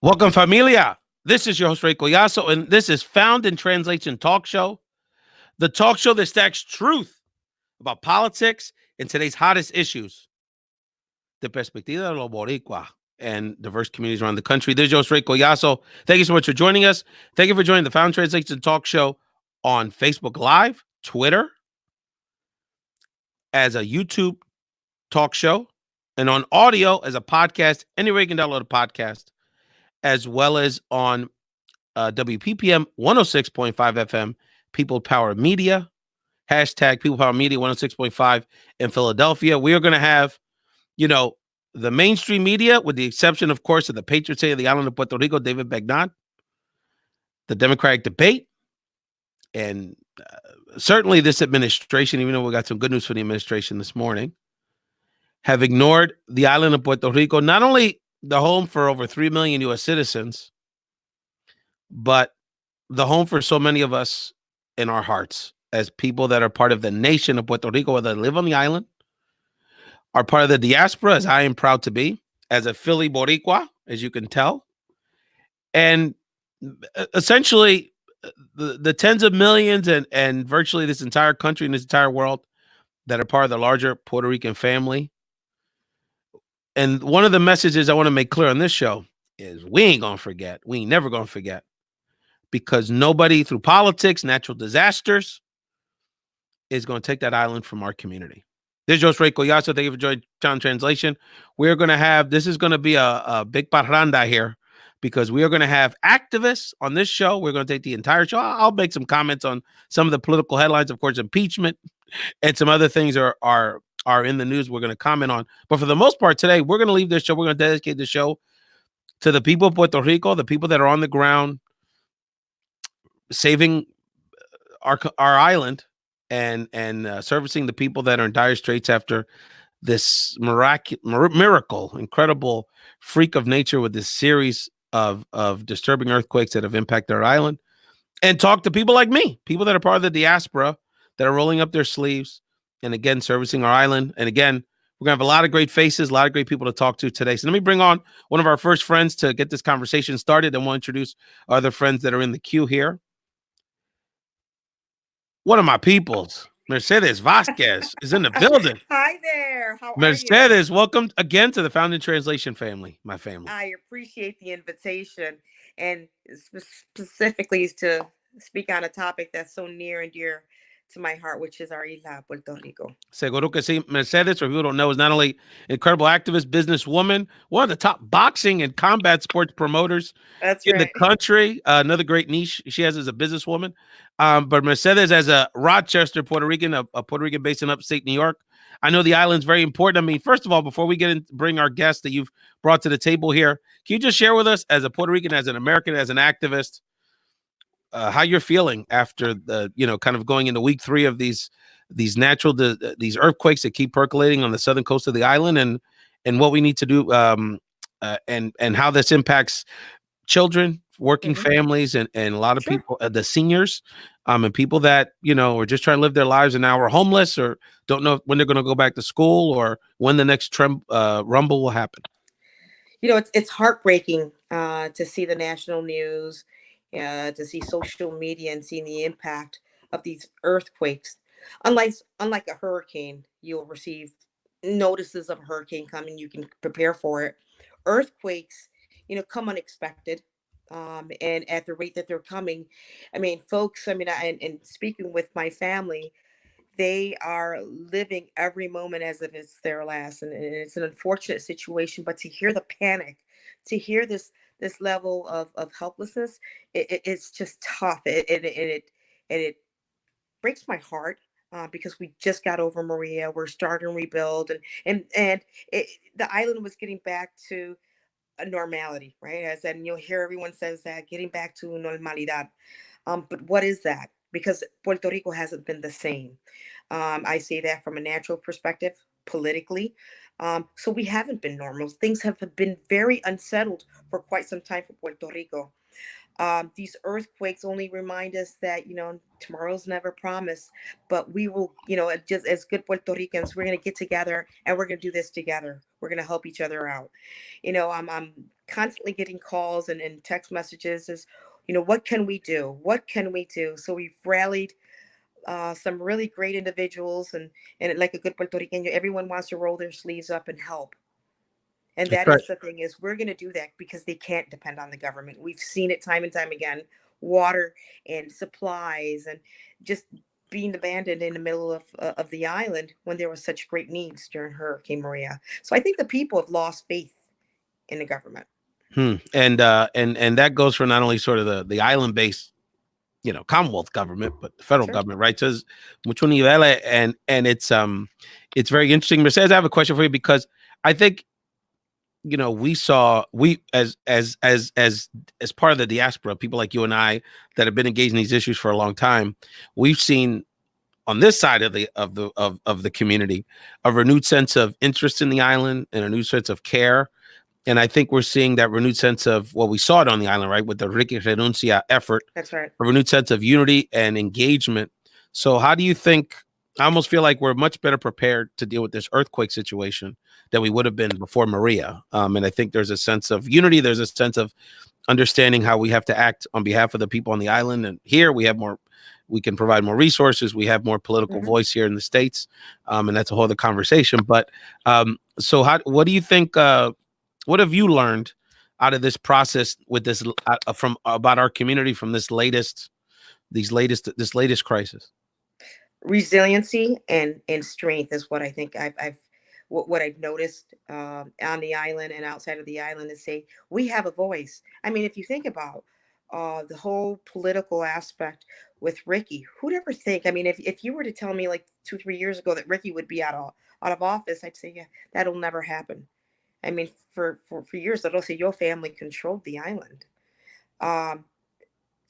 Welcome, familia. This is your host, Ray Collazo, and this is Found in Translation Talk Show, the talk show that stacks truth about politics and today's hottest issues, the perspectiva de lo boricua and diverse communities around the country. This is your host, Ray Collazo. Thank you so much for joining us. Thank you for joining the Found in Translation Talk Show on Facebook Live, Twitter, as a YouTube talk show, and on audio as a podcast. Anywhere you can download a podcast, as well as on WPPM 106.5 FM, People Power Media, hashtag People Power Media 106.5 in Philadelphia. We are going to have, the mainstream media, with the exception, of course, of the patron saint of the island of Puerto Rico, David Begnan, the Democratic debate, and certainly this administration, even though we got some good news for the administration this morning, have ignored the island of Puerto Rico, not only the home for over 3 million U.S. citizens, but the home for so many of us in our hearts as people that are part of the nation of Puerto Rico, whether they live on the island, are part of the diaspora, as I am proud to be, as a Philly Boricua, as you can tell. And essentially, the tens of millions and virtually this entire country and this entire world that are part of the larger Puerto Rican family. And one of the messages I want to make clear on this show is we ain't going to forget. We ain't never going to forget. Because nobody, through politics, natural disasters, is going to take that island from our community. This is Jose Ray Collazo. Thank you for joining Sound Translation. We're going to have, this is going to be a big parranda here, because we are going to have activists on this show. We're going to take the entire show. I'll make some comments on some of the political headlines, of course, impeachment, and some other things are in the news we're going to comment on. But for the most part today, we're going to leave this show. We're going to dedicate the show to the people of Puerto Rico, the people that are on the ground, saving our island and servicing the people that are in dire straits after this miracle, incredible freak of nature with this series of disturbing earthquakes that have impacted our island, and talk to people like me, people that are part of the diaspora that are rolling up their sleeves and again servicing our island. And again, we're gonna have a lot of great faces, a lot of great people to talk to today. So let me bring on one of our first friends to get this conversation started, and we'll introduce other friends that are in the queue here. One of my peoples, Mercedes Vasquez, is in the building. Hi there. How are you? Mercedes, welcome again to the Found in Translation family, my family. I appreciate the invitation, and specifically to speak on a topic that's so near and dear to my heart, which is our isla, Puerto Rico. Seguro que sí. Mercedes, for people who don't know, is not only incredible activist, businesswoman, one of the top boxing and combat sports promoters That's in the right. country. Another great niche she has as a businesswoman. But Mercedes, as a Rochester, Puerto Rican, a Puerto Rican based in upstate New York, I know the island's very important. I mean, first of all, before we get in, bring our guests that you've brought to the table here, can you just share with us, as a Puerto Rican, as an American, as an activist, how you're feeling after the, kind of going into week 3 of these these earthquakes that keep percolating on the southern coast of the island, and what we need to do, and how this impacts children, working families, and a lot of Sure. people, the seniors, and people that, are just trying to live their lives and now are homeless or don't know when they're going to go back to school or when the next rumble will happen. It's heartbreaking to see the national news, to see social media, and seeing the impact of these earthquakes. Unlike a hurricane, you'll receive notices of a hurricane coming. You can prepare for it. Earthquakes, come unexpected. And at the rate that they're coming, I mean, folks, and speaking with my family, they are living every moment as if it's their last, and it's an unfortunate situation. But to hear the panic, to hear this level of helplessness, it's just tough. It breaks my heart, because we just got over Maria. We're starting to rebuild, and the island was getting back to a normality, right? As and you'll hear everyone says that, getting back to normalidad. But what is that? Because Puerto Rico hasn't been the same. I say that from a natural perspective, politically. So we haven't been normal. Things have been very unsettled for quite some time for Puerto Rico. These earthquakes only remind us that, tomorrow's never promised, but we will, just as good Puerto Ricans, we're going to get together and we're going to do this together. We're going to help each other out. I'm constantly getting calls and text messages is, what can we do? What can we do? So we've rallied some really great individuals, and like a good Puerto Rican, everyone wants to roll their sleeves up and help. And That's that right. is the thing, is we're going to do that because they can't depend on the government. We've seen it time and time again, water and supplies and just being abandoned in the middle of the island when there was such great needs during Hurricane Maria. So I think the people have lost faith in the government. And that goes for not only sort of the island based, Commonwealth government, but the federal Sure. government, right? Says mucho nivel, and it's very interesting. Mercedes, I have a question for you because I think we as part of the diaspora, people like you and I that have been engaged in these issues for a long time, we've seen on this side of the community a renewed sense of interest in the island and a new sense of care. And I think we're seeing that renewed sense of, well, we saw it on the island, right, with the Ricky Renuncia effort, That's right. a renewed sense of unity and engagement. So how do you think, I almost feel like we're much better prepared to deal with this earthquake situation than we would have been before Maria. And I think there's a sense of unity. There's a sense of understanding how we have to act on behalf of the people on the island. And here we can provide more resources. We have more political Hmm. voice here in the States. And that's a whole other conversation. But so what do you think, what have you learned out of this process with this from about our community from this latest crisis? Resiliency and strength is what I think what I've noticed on the island and outside of the island, is say we have a voice. I mean, if you think about the whole political aspect with Ricky, who'd ever think? I mean, if you were to tell me like 2 3 years ago that Ricky would be out of office, I'd say, yeah, that'll never happen. I mean, for years, the Rosselló family controlled the island. Um,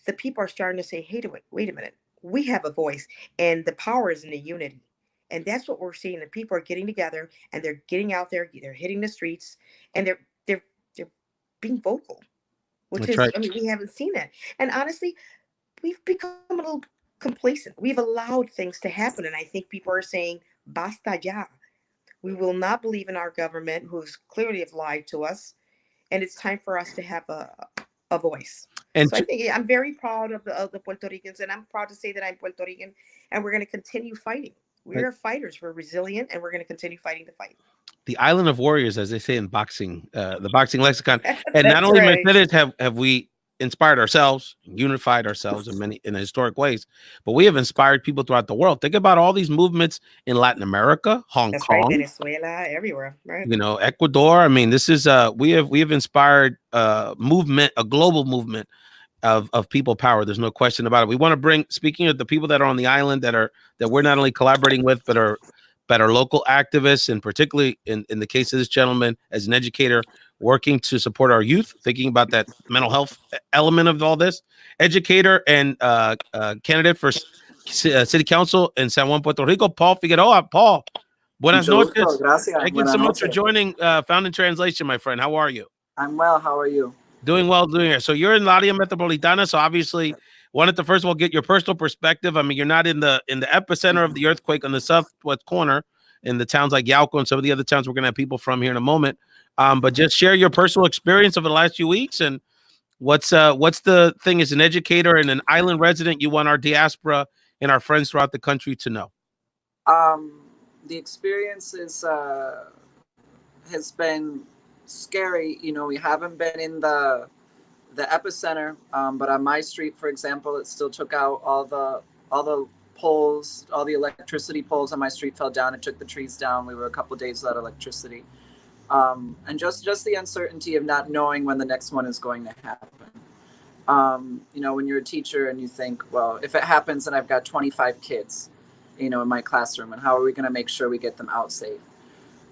the people are starting to say, hey, wait a minute, we have a voice, and the power is in the unity. And that's what we're seeing. The people are getting together and they're getting out there, they're hitting the streets, and they're being vocal, which That's is, right. I mean, we haven't seen that. And honestly, we've become a little complacent. We've allowed things to happen. And I think people are saying, basta ya. We will not believe in our government, who's clearly have lied to us, and it's time for us to have a voice. And So I think, yeah, I'm very proud of the Puerto Ricans, and I'm proud to say that I'm Puerto Rican, and we're going to continue fighting. We are fighters. We're resilient, and we're going to continue fighting the fight. the island of warriors, as they say in boxing, the boxing lexicon. And not That's only right. Mercedes have we inspired ourselves, unified ourselves in historic ways, but we have inspired people throughout the world. Think about all these movements in Latin America, Hong That's right. Kong, Venezuela, everywhere. Right. Ecuador. I mean, this is we have inspired movement, a global movement of people power. There's no question about it. We want to bring, speaking of the people that are on the island that we're not only collaborating with, but are local activists, and particularly in the case of this gentleman as an educator working to support our youth, thinking about that mental health element of all this. Educator and candidate for city council in San Juan, Puerto Rico, Paul Figueroa. Paul, buenas Mucho gusto, noches. gracias. Thank you Buenas so much for noches. joining Found in Translation, my friend. How are you? I'm well. How are you? Doing well, doing it. So you're in La Área Metropolitana. So obviously, wanted to first of all get your personal perspective. I mean, you're not in the epicenter of the earthquake on the southwest corner in the towns like Yauco and some of the other towns we're gonna have people from here in a moment. But just share your personal experience over the last few weeks, and what's the thing as an educator and an island resident you want our diaspora and our friends throughout the country to know. The experience has been scary. You know, we haven't been in the epicenter, but on my street, for example, it still took out all the poles, all the electricity poles on my street fell down. It took the trees down. We were a couple of days without electricity, and just the uncertainty of not knowing when the next one is going to happen. You know, when you're a teacher and you think, well, if it happens and I've got 25 kids, you know, in my classroom, and how are we going to make sure we get them out safe?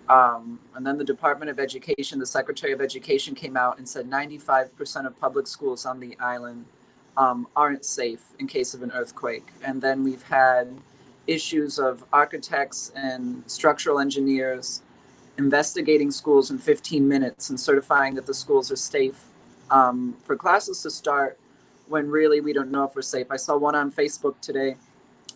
And then the Department of Education, the Secretary of Education came out and said 95% of public schools on the island aren't safe in case of an earthquake. And then we've had issues of architects and structural engineers investigating schools in 15 minutes and certifying that the schools are safe for classes to start when really we don't know if we're safe. I saw one on Facebook today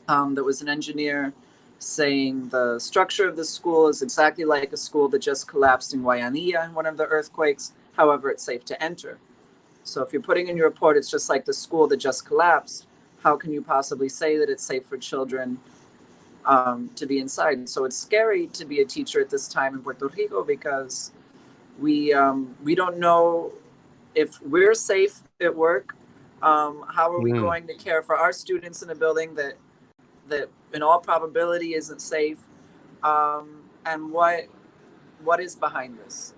that was an engineer saying the structure of the school is exactly like a school that just collapsed in Guanica in one of the earthquakes. However, it's safe to enter. So if you're putting in your report, it's just like the school that just collapsed, how can you possibly say that it's safe for children to be inside? So it's scary to be a teacher at this time in Puerto Rico because we don't know if we're safe at work. How are we going to care for our students in a building that in all probability isn't safe? And what is behind this?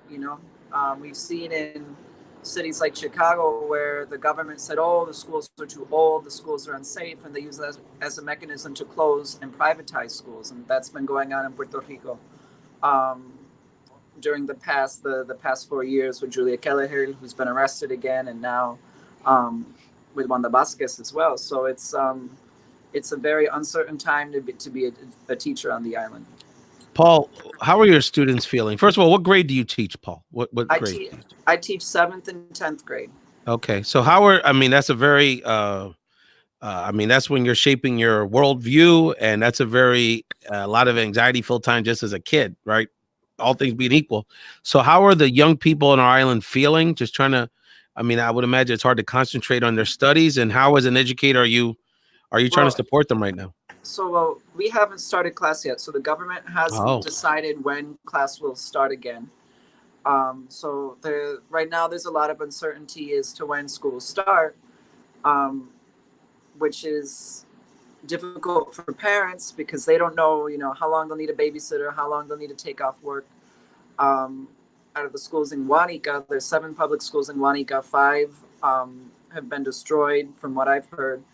We've seen in cities like Chicago where the government said, oh, the schools are too old, the schools are unsafe, and they use that as a mechanism to close and privatize schools. And that's been going on in Puerto Rico during the past 4 years with Julia Kelleher, who's been arrested again, and now with Wanda Vasquez as well. So it's a very uncertain time to be a teacher on the island. Paul, how are your students feeling? First of all, what grade do you teach, Paul? What grade? I teach 7th and 10th grade. Okay, so that's a very, that's when you're shaping your worldview, and that's a lot of anxiety full time just as a kid, right? All things being equal. So how are the young people on our island feeling? Just trying to, I would imagine it's hard to concentrate on their studies. And how, as an educator, are you trying to support them right now? So we haven't started class yet. So the government hasn't decided when class will start again. So right now there's a lot of uncertainty as to when schools start, which is difficult for parents because they don't know, how long they'll need a babysitter, how long they'll need to take off work. Out of the schools in Guanica, there's 7 public schools in Guanica, 5 have been destroyed from what I've heard.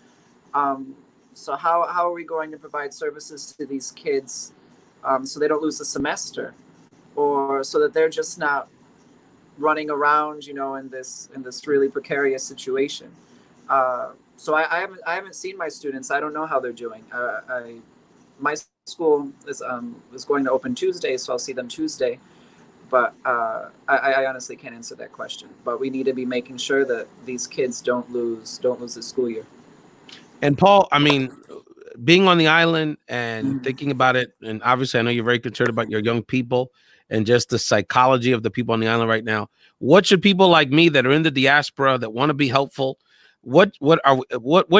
So how are we going to provide services to these kids so they don't lose the semester, or so that they're just not running around, in this really precarious situation? So I haven't seen my students. I don't know how they're doing. My school is going to open Tuesday, so I'll see them Tuesday. But I honestly can't answer that question. But we need to be making sure that these kids don't lose the school year. And Paul, being on the island and thinking about it, and obviously I know you're very concerned about your young people and just the psychology of the people on the island right now. What should people like me that are in the diaspora that want to be helpful, what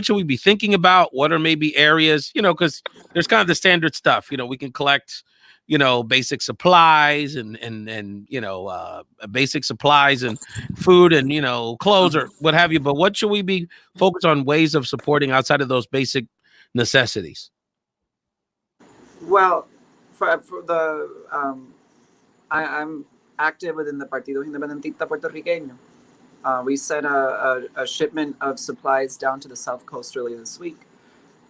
should we be thinking about? What are maybe areas, because there's kind of the standard stuff, we can collect, basic supplies and basic supplies and food and, clothes or what have you. But what should we be focused on ways of supporting outside of those basic necessities? Well, for the, I'm active within the Partido Independentista Puertorriqueño. We sent a shipment of supplies down to the South Coast earlier this week.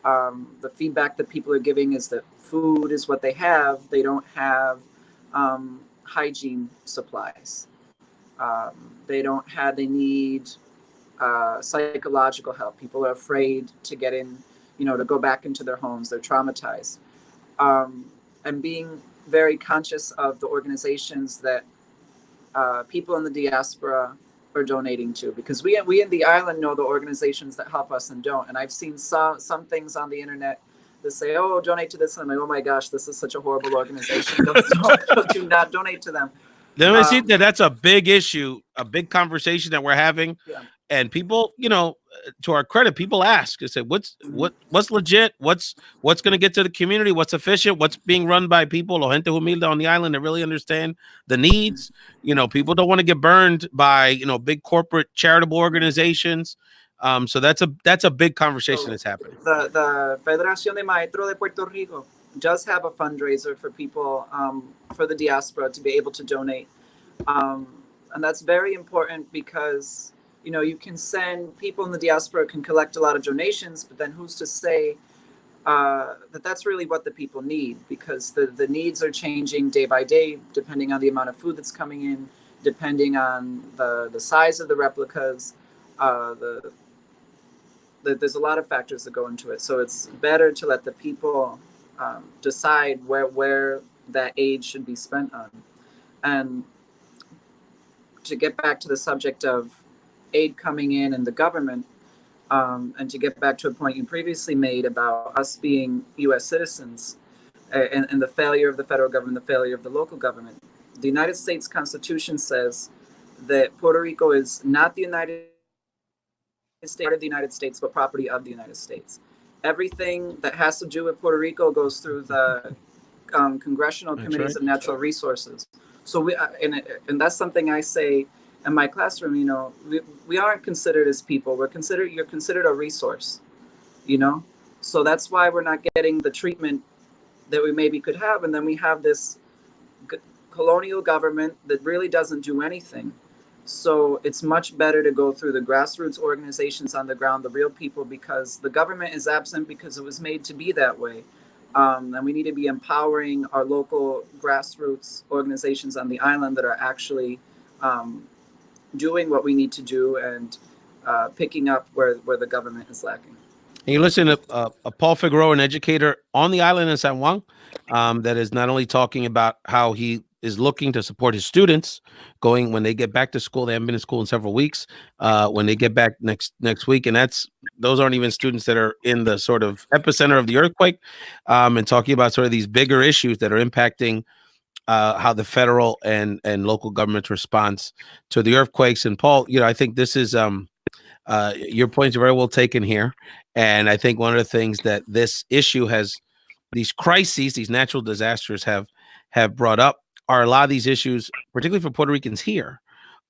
The feedback that people are giving is that food is what they have. They don't have hygiene supplies. They need psychological help. People are afraid to get in, to go back into their homes. They're traumatized. And being very conscious of the organizations that people in the diaspora are donating to, because we in the island know the organizations that help us and don't. And I've seen some things on the internet that say, oh, donate to this, and I'm like, oh my gosh, this is such a horrible organization. Do not donate to them. Let me see that that's a big issue, a big conversation that we're having. Yeah. And people, to our credit, people ask, they say, what's legit? What's going to get to the community? What's efficient? What's being run by people, La Gente Humilde on the island that really understand the needs? People don't want to get burned by, big corporate charitable organizations. So that's a big conversation that's happening. The Federación de Maestros de Puerto Rico does have a fundraiser for people, for the diaspora to be able to donate. And that's very important because, you can send people in the diaspora can collect a lot of donations, but then who's to say that that's really what the people need? Because the needs are changing day by day, depending on the amount of food that's coming in, depending on the size of the replicas. There's a lot of factors that go into it. So it's better to let the people decide where that aid should be spent on. And to get back to the subject of aid coming in and the government, And to get back to a point you previously made about us being U.S. citizens, and the failure of the federal government, the failure of the local government. The United States Constitution says that Puerto Rico is not the United States, part of the United States, but property of the United States. Everything that has to do with Puerto Rico goes through the Congressional Committees of Natural Resources. So and that's something I say in my classroom. You know, we aren't considered as people. You're considered a resource. You know, so that's why we're not getting the treatment that we maybe could have. And then we have this colonial government that really doesn't do anything. So it's much better to go through the grassroots organizations on the ground, the real people, because the government is absent because it was made to be that way. And we need to be empowering our local grassroots organizations on the island that are actually doing what we need to do and picking up where the government is lacking. And you listen to Paul Figueroa, an educator on the island in San Juan, that is not only talking about how he is looking to support his students going when they get back to school. They haven't been in school in several weeks. When they get back next week, and those aren't even students that are in the sort of epicenter of the earthquake, and talking about sort of these bigger issues that are impacting how the federal and local government's response to the earthquakes. And Paul, you know, I think this is your points are very well taken here. And I think one of the things that this issue has, these crises, these natural disasters have brought up are a lot of these issues, particularly for Puerto Ricans here,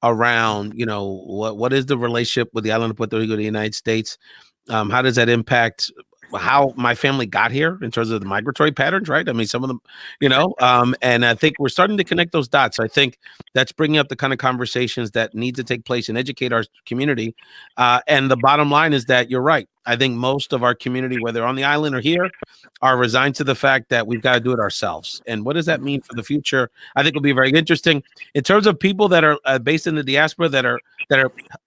around, you know, what is the relationship with the island of Puerto Rico to the United States? How does that impact how my family got here in terms of the migratory patterns, right? I mean, some of them, you know, and I think we're starting to connect those dots. I think that's bringing up the kind of conversations that need to take place and educate our community. And the bottom line is that you're right. I think most of our community, whether on the island or here, are resigned to the fact that we've got to do it ourselves. And what does that mean for the future? I think will be very interesting in terms of people that are based in the diaspora that are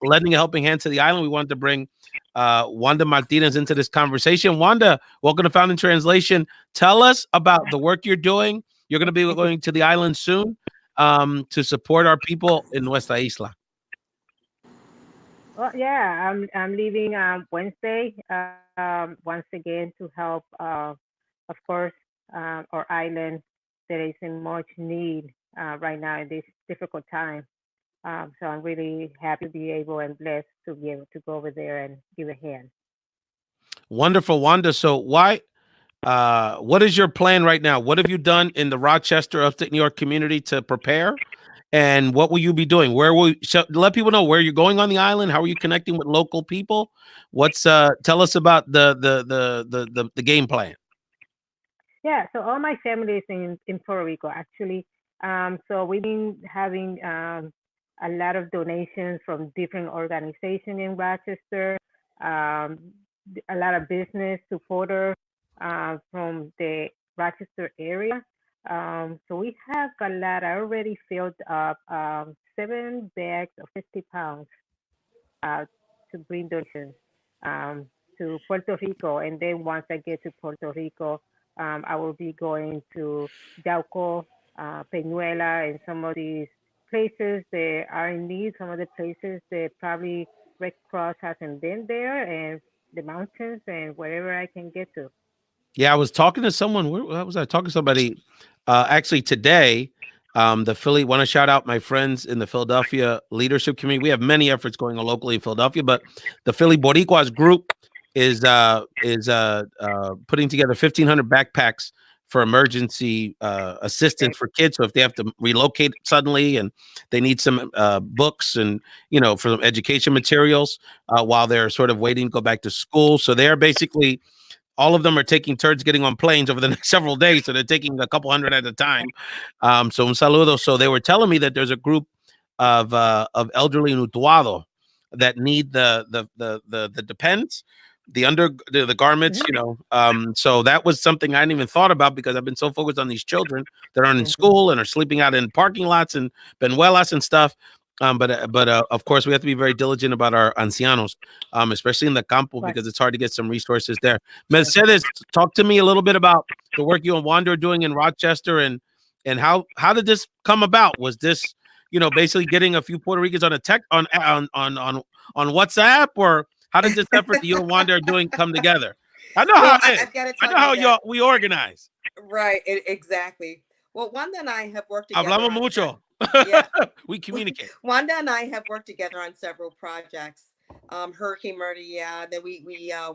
lending a helping hand to the island. We wanted to bring Wanda Martinez into this conversation. Wanda, welcome to Found in Translation. Tell us about the work you're doing. You're going to be going to the island soon to support our people in Nuestra Isla. Well, yeah, I'm leaving Wednesday once again to help, of course, our island that is in much need right now in this difficult time. So I'm really happy to be able and blessed to be able to go over there and give a hand. Wonderful, Wanda. So what is your plan right now? What have you done in the Rochester, upstate New York community to prepare? And what will you be doing? Let people know where you're going on the island? How are you connecting with local people? Tell us about the game plan. Yeah, so all my family is in Puerto Rico, actually. So we've been having a lot of donations from different organizations in Rochester, a lot of business supporters from the Rochester area. So we have a lot. I already filled up 7 bags of 50 pounds to bring donations to Puerto Rico. And then once I get to Puerto Rico, I will be going to Yauco, Peñuela, and some of these places that are in need, some of the places that probably Red Cross hasn't been there, and the mountains and wherever I can get to. Yeah, I was talking to someone. Where was I talking to somebody? Actually, today, the Philly. Want to shout out my friends in the Philadelphia leadership community. We have many efforts going on locally in Philadelphia, but the Philly Boricuas group is putting together 1,500 backpacks for emergency assistance for kids. So if they have to relocate suddenly and they need some books and, you know, for some education materials while they're sort of waiting to go back to school. So they're basically, all of them are taking turns getting on planes over the next several days. So they're taking a couple hundred at a time. So un saludo. So they were telling me that there's a group of elderly in Utuado that need the depends, the garments, you know. So that was something I hadn't even thought about because I've been so focused on these children that aren't in school and are sleeping out in parking lots and benuelas and stuff. But of course, we have to be very diligent about our ancianos, especially in the campo, because it's hard to get some resources there. Mercedes, talk to me a little bit about the work you and Wanda are doing in Rochester, and how did this come about? Was this, you know, basically getting a few Puerto Ricans on a on WhatsApp, or How did this effort that you and Wanda are doing come together? I know Well, how it is. I've got to I tell know how you that. we organize. Right, exactly. Well, Wanda and I have worked together Hablamos on mucho. yeah. We communicate. Wanda and I have worked together on several projects. Hurricane Maria, then we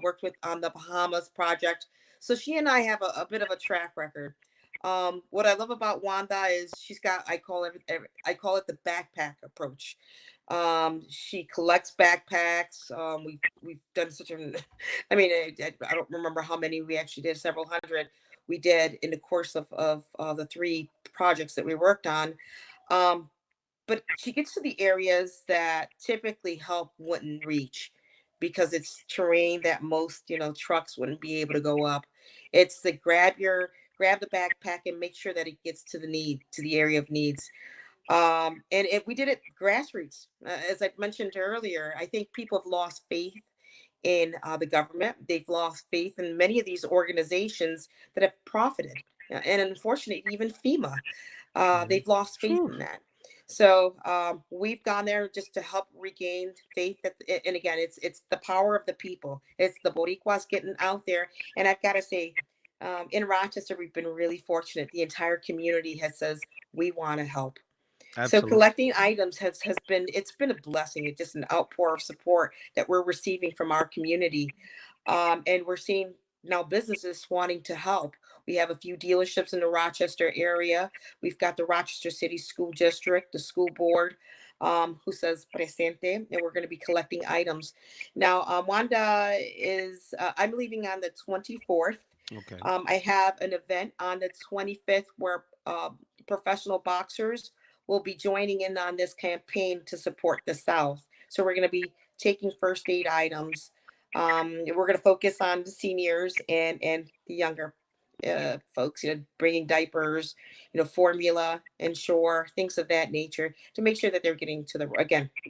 worked with on the Bahamas project. So she and I have a bit of a track record. What I love about Wanda is she's got I call it the backpack approach. She collects backpacks. We've done such a I mean I don't remember how many we actually did, several hundred we did in the course of the three projects that we worked on. Um, but she gets to the areas that typically help wouldn't reach because it's terrain that most trucks wouldn't be able to go up. It's the grab the backpack and make sure that it gets to the area of needs. And we did it grassroots. As I mentioned earlier, I think people have lost faith in the government. They've lost faith in many of these organizations that have profited. And unfortunately, even FEMA, they've lost faith in that. So we've gone there just to help regain faith. And again, it's the power of the people. It's the Boricuas getting out there. And I've got to say, in Rochester, we've been really fortunate. The entire community has says we want to help. So Absolutely. collecting items has been it's been a blessing. It's just an outpour of support that we're receiving from our community, and we're seeing now businesses wanting to help. We have a few dealerships in the Rochester area. We've got the Rochester City School District, the school board, who says presente, and we're going to be collecting items. Now, Wanda is I'm leaving on the 24th. Okay. I have an event on the 25th where professional boxers will be joining in on this campaign to support the South. So we're going to be taking first aid items. We're going to focus on the seniors and the younger folks, bringing diapers, formula, Ensure, things of that nature to make sure that they're getting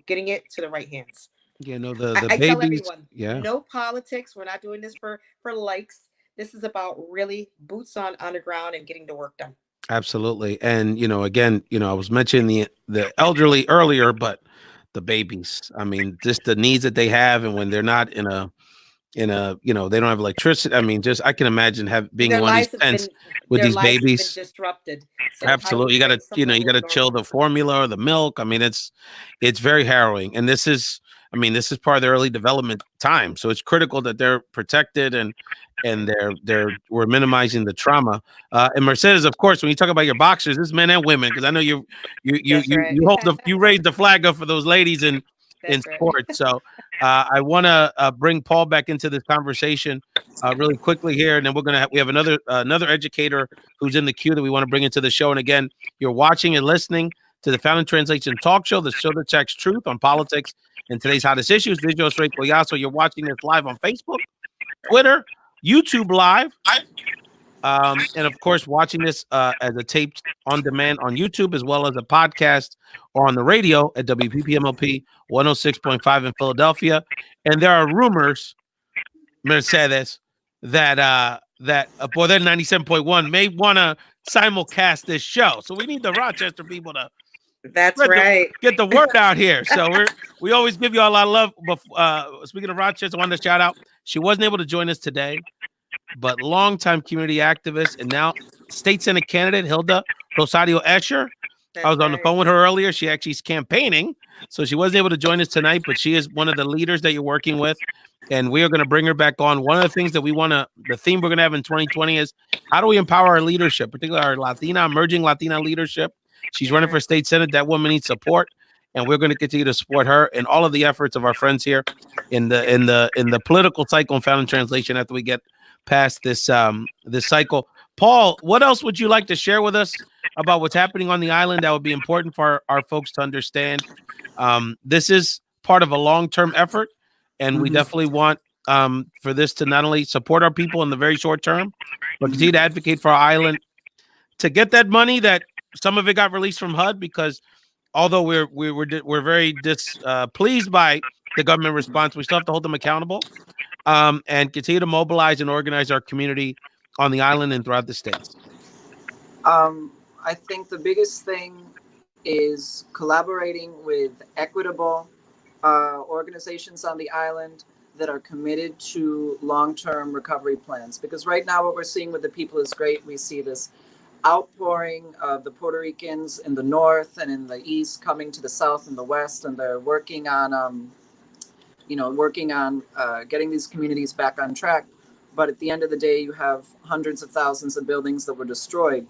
getting it to the right hands. Yeah, no, I, the I tell babies. everyone, Yeah. no politics. We're not doing this for likes. This is about really boots on the ground and getting the work done. Absolutely. And again, I was mentioning the elderly earlier, but the babies. I mean, just the needs that they have, and when they're not in a they don't have electricity. I mean, just I can imagine being in Their one of these lives have tents been with their these lives have been babies. disrupted. So how do Absolutely. we You gotta, bring some level you of gotta chill normal? the formula or the milk. I mean, it's very harrowing. And this is part of their early development time. So it's critical that they're protected and we're minimizing the trauma. And Mercedes, of course, when you talk about your boxers, this men and women, because I know you That's right. you raised the flag up for those ladies in That's right. sport. So I want to bring Paul back into this conversation really quickly here, and then we have another educator who's in the queue that we want to bring into the show. And again, you're watching and listening to the Found in Translation Talk Show, the show that checks truth on politics and today's hottest issues. Video straight Collazo. You're watching this live on Facebook, Twitter, YouTube Live, and of course, watching this as a taped on demand on YouTube, as well as a podcast or on the radio at WPPMLP 106.5 in Philadelphia. And there are rumors, Mercedes, that Poder 97.1 may want to simulcast this show. So we need the Rochester people to That's right. get the word out here. So we always give you all a lot of love. But speaking of Rochester, I wanted to shout out. She wasn't able to join us today, but longtime community activist and now state Senate candidate Hilda Rosario Escher. I was on the phone with her earlier. She actually is campaigning, so she wasn't able to join us tonight, but she is one of the leaders that you're working with, and we are going to bring her back on. One of the things that the theme we're going to have in 2020 is how do we empower our leadership, particularly our emerging Latina leadership. She's running for state Senate. That woman needs support, and we're going to continue to support her and all of the efforts of our friends here in the political cycle and Found in Translation after we get past this cycle. Paul, what else would you like to share with us about what's happening on the island that would be important for our folks to understand? This is part of a long-term effort, and we definitely want for this to not only support our people in the very short term, but continue to advocate for our island to get that money that some of it got released from HUD, because although we're very displeased by the government response, we still have to hold them accountable and continue to mobilize and organize our community on the island and throughout the states. I think the biggest thing is collaborating with equitable organizations on the island, that are committed to long-term recovery plans. Because right now what we're seeing with the people is great. We see this outpouring of the Puerto Ricans in the north and in the east coming to the south and the west, and they're working on getting these communities back on track. But at the end of the day, you have hundreds of thousands of buildings that were destroyed.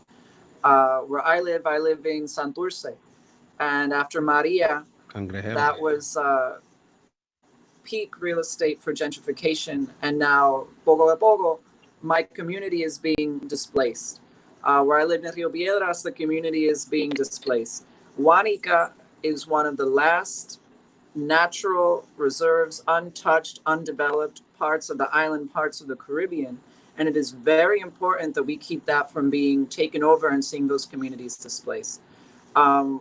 Where I live in Santurce. And after Maria, that was peak real estate for gentrification. And now, poco a poco, my community is being displaced. Where I live in Rio Piedras, the community is being displaced. Guanica is one of the last natural reserves, untouched, undeveloped parts of the island, parts of the Caribbean. And it is very important that we keep that from being taken over and seeing those communities displaced.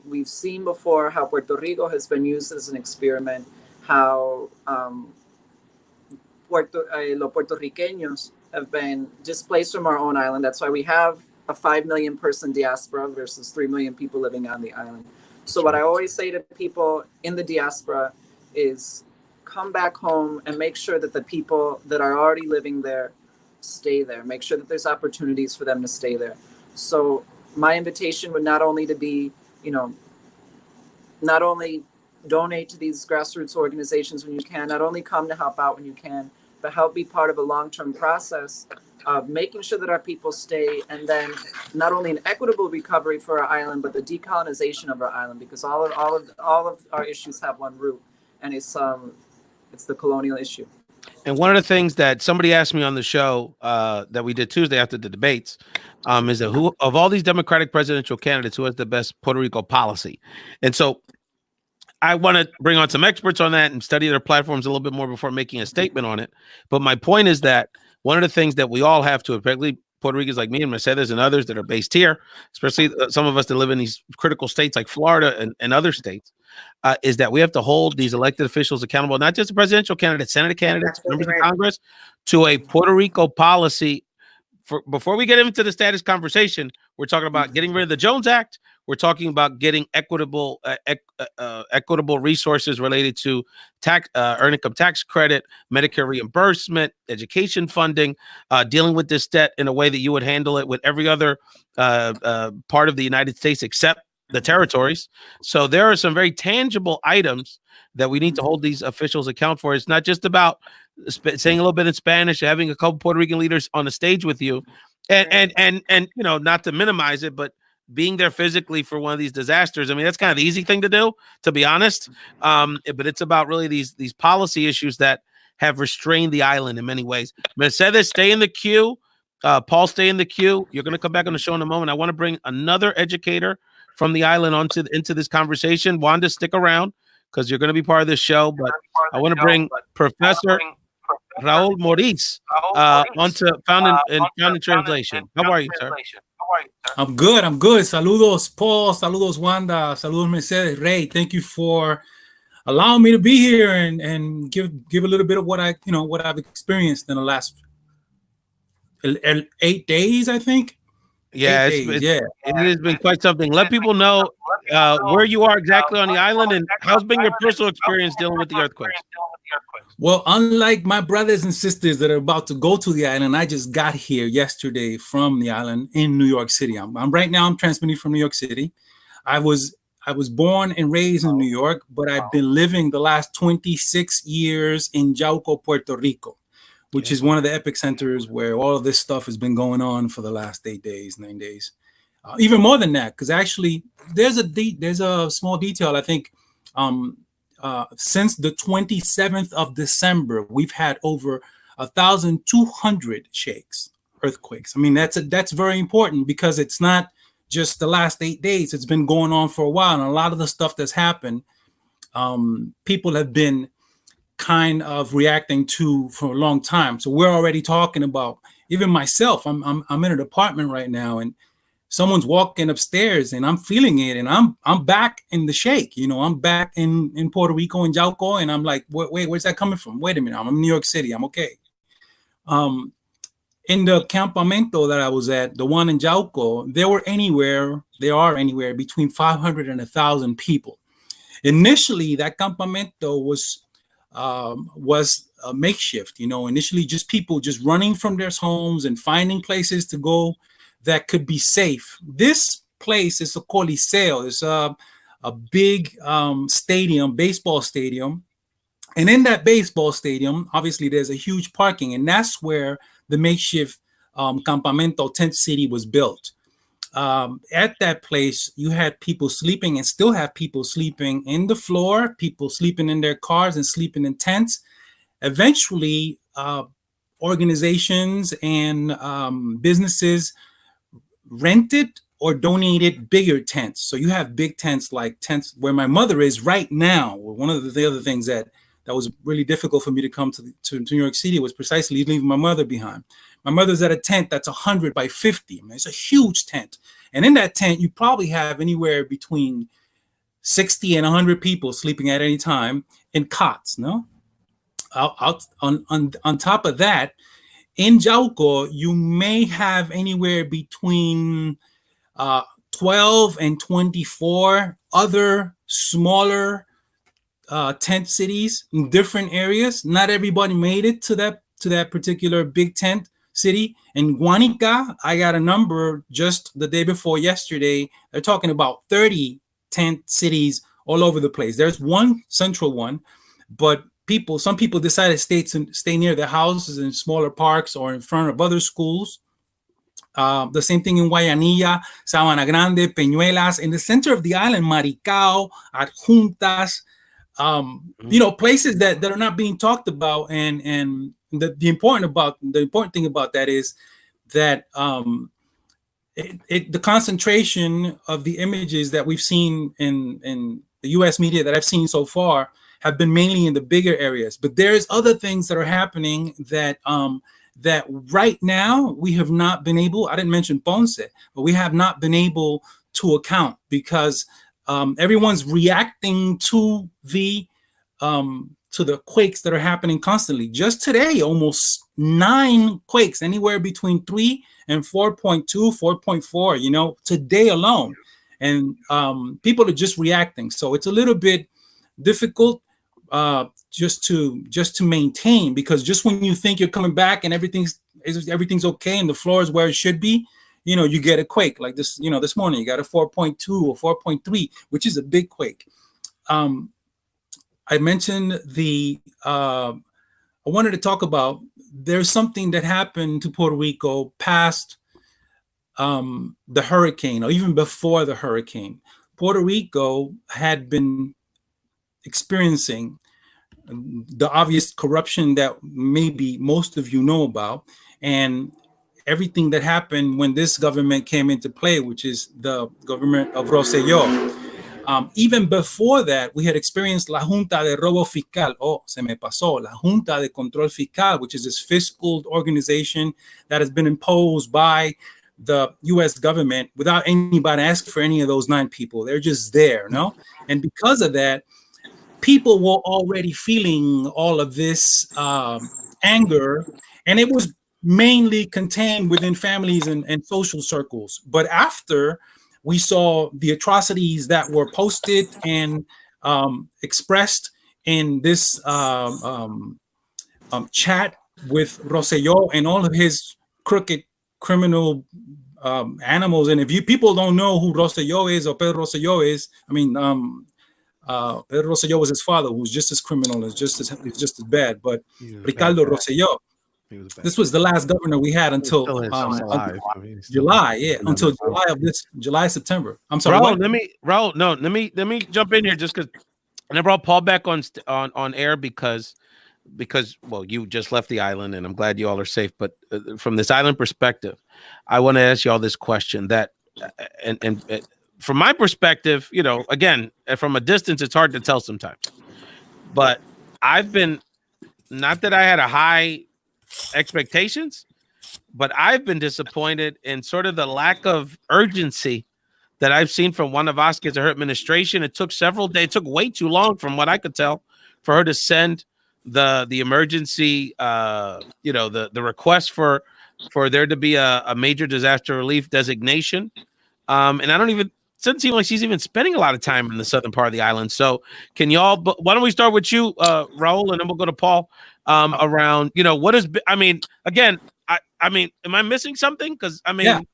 We've seen before how Puerto Rico has been used as an experiment, how los Puertorriqueños have been displaced from our own island. That's why we have a 5 million person diaspora versus 3 million people living on the island. So what I always say to people in the diaspora is come back home and make sure that the people that are already living there stay there. Make sure that there's opportunities for them to stay there. So my invitation would not only to be, not only donate to these grassroots organizations when you can, not only come to help out when you can, but help be part of a long-term process of making sure that our people stay, and then not only an equitable recovery for our island, but the decolonization of our island, because all of our issues have one root, and it's the colonial issue. And one of the things that somebody asked me on the show that we did Tuesday after the debates is that who of all these Democratic presidential candidates, who has the best Puerto Rico policy? And so I want to bring on some experts on that and study their platforms a little bit more before making a statement on it. But my point is that one of the things that we all have to, particularly Puerto Ricans like me and Mercedes and others that are based here, especially some of us that live in these critical states like Florida and other states, is that we have to hold these elected officials accountable, not just the presidential candidates, Senate candidates, members of Congress, to a Puerto Rico policy. Before we get into the status conversation, we're talking about getting rid of the Jones Act. We're talking about getting equitable resources related to earned income tax credit, Medicare reimbursement, education funding, dealing with this debt in a way that you would handle it with every other part of the United States except the territories. So there are some very tangible items that we need to hold these officials account for. It's not just about saying a little bit in Spanish, having a couple Puerto Rican leaders on the stage with you, and not to minimize it, but being there physically for one of these disasters. I mean, that's kind of the easy thing to do, to be honest. But it's about really these policy issues that have restrained the island in many ways. Mercedes, stay in the queue. Paul, stay in the queue. You're going to come back on the show in a moment. I want to bring another educator from the island into this conversation. Wanda, stick around because you're going to be part of this show. But I want to bring Professor Raul Maurice onto Found in Translation. How are you, sir? I'm good. Saludos, Paul. Saludos, Wanda. Saludos, Mercedes. Ray, thank you for allowing me to be here and give a little bit of what I've experienced in the last 8 days, I think. Yeah, it has been quite something. Let people know where you are exactly on the island and how's been your personal experience dealing with the earthquakes. Well, unlike my brothers and sisters that are about to go to the island, I just got here yesterday from the island in New York City. I'm transmitting from New York City. I was born and raised in New York, but I've been living the last 26 years in Yauco, Puerto Rico, which is one of the epicenters where all of this stuff has been going on for the last 9 days. Even more than that, because actually there's a small detail. I think since the 27th of December, we've had over 1,200 earthquakes. I mean, that's very important because it's not just the last 8 days. It's been going on for a while. And a lot of the stuff that's happened, people have been kind of reacting to for a long time. So we're already talking about, even myself, I'm in an apartment right now and someone's walking upstairs and I'm feeling it and I'm back in the shake. I'm back in Puerto Rico and Yauco and I'm like, wait, where's that coming from? Wait a minute, I'm in New York City, I'm okay. In the campamento that I was at, the one in Yauco, they are anywhere between 500 and 1,000 people. Initially, that campamento was was a makeshift. Initially just people just running from their homes and finding places to go that could be safe. This place is a Coliseo. It's a big stadium, baseball stadium. And in that baseball stadium, obviously there's a huge parking, and that's where the makeshift campamento tent city was built. At that place, you had people sleeping and still have people sleeping in the floor, people sleeping in their cars and sleeping in tents. Eventually, organizations and businesses rented or donated bigger tents. So you have big tents, like tents where my mother is right now. One of the other things that was really difficult for me to come to New York City was precisely leaving my mother behind. My mother's at a tent that's 100 by 50. I mean, it's a huge tent. And in that tent, you probably have anywhere between 60 and 100 people sleeping at any time in cots, no? On top of that, in Jauco, you may have anywhere between 12 and 24 other smaller tent cities in different areas. Not everybody made it to that particular big tent city. In Guanica, I got a number just the day before yesterday. They're talking about 30 tent cities all over the place. There's one central one, but some people decided to stay near their houses in smaller parks or in front of other schools. The same thing in Guayanilla, Sabana Grande, Peñuelas, in the center of the island, Maricao, Adjuntas, places that are not being talked about. And the important thing about that is that the concentration of the images that we've seen in the U.S. media that I've seen so far have been mainly in the bigger areas. But there's other things that are happening that right now we have not been able, I didn't mention Ponce, but we have not been able to account because everyone's reacting to the quakes that are happening constantly. Just today, almost 9 quakes, anywhere between 3 and 4.2, 4.4, today alone. And people are just reacting. So it's a little bit difficult just to maintain, because just when you think you're coming back and everything's okay and the floor is where it should be, you get a quake like this. This morning you got a 4.2 or 4.3, which is a big quake. I mentioned I wanted to talk about, there's something that happened to Puerto Rico past the hurricane, or even before the hurricane. Puerto Rico had been experiencing the obvious corruption that maybe most of you know about, and everything that happened when this government came into play, which is the government of Rosselló. Even before that, we had experienced La Junta de Robo Fiscal. Oh, se me pasó. La Junta de Control Fiscal, which is this fiscal organization that has been imposed by the U.S. government without anybody asking for any of those 9 people. They're just there, no? And because of that, people were already feeling all of this anger, and it was mainly contained within families and social circles. But after we saw the atrocities that were posted and expressed in this chat with Rosselló and all of his crooked criminal animals. And if people don't know who Rosselló is or Pedro Rosselló is, I mean, Pedro Rosselló was his father, who's just as criminal, is just as bad. But Ricardo Rosselló, this was the last governor we had until July, until September. I'm sorry. Raul, let me jump in here just because, and I brought Paul back on air because well, you just left the island, and I'm glad you all are safe. But from this island perspective, I want to ask you all this question that, and from my perspective, again, from a distance, it's hard to tell sometimes. But I've been, not that I had a high expectations, but I've been disappointed in sort of the lack of urgency that I've seen from Juana Vázquez and her administration. It took several days. It took way too long, from what I could tell, for her to send the emergency, the request for there to be a major disaster relief designation. And I don't even doesn't seem like she's even spending a lot of time in the southern part of the island. So can y'all, why don't we start with you, Raul, and then we'll go to Paul, around, what is, I mean, again, I mean, am I missing something? Because I mean,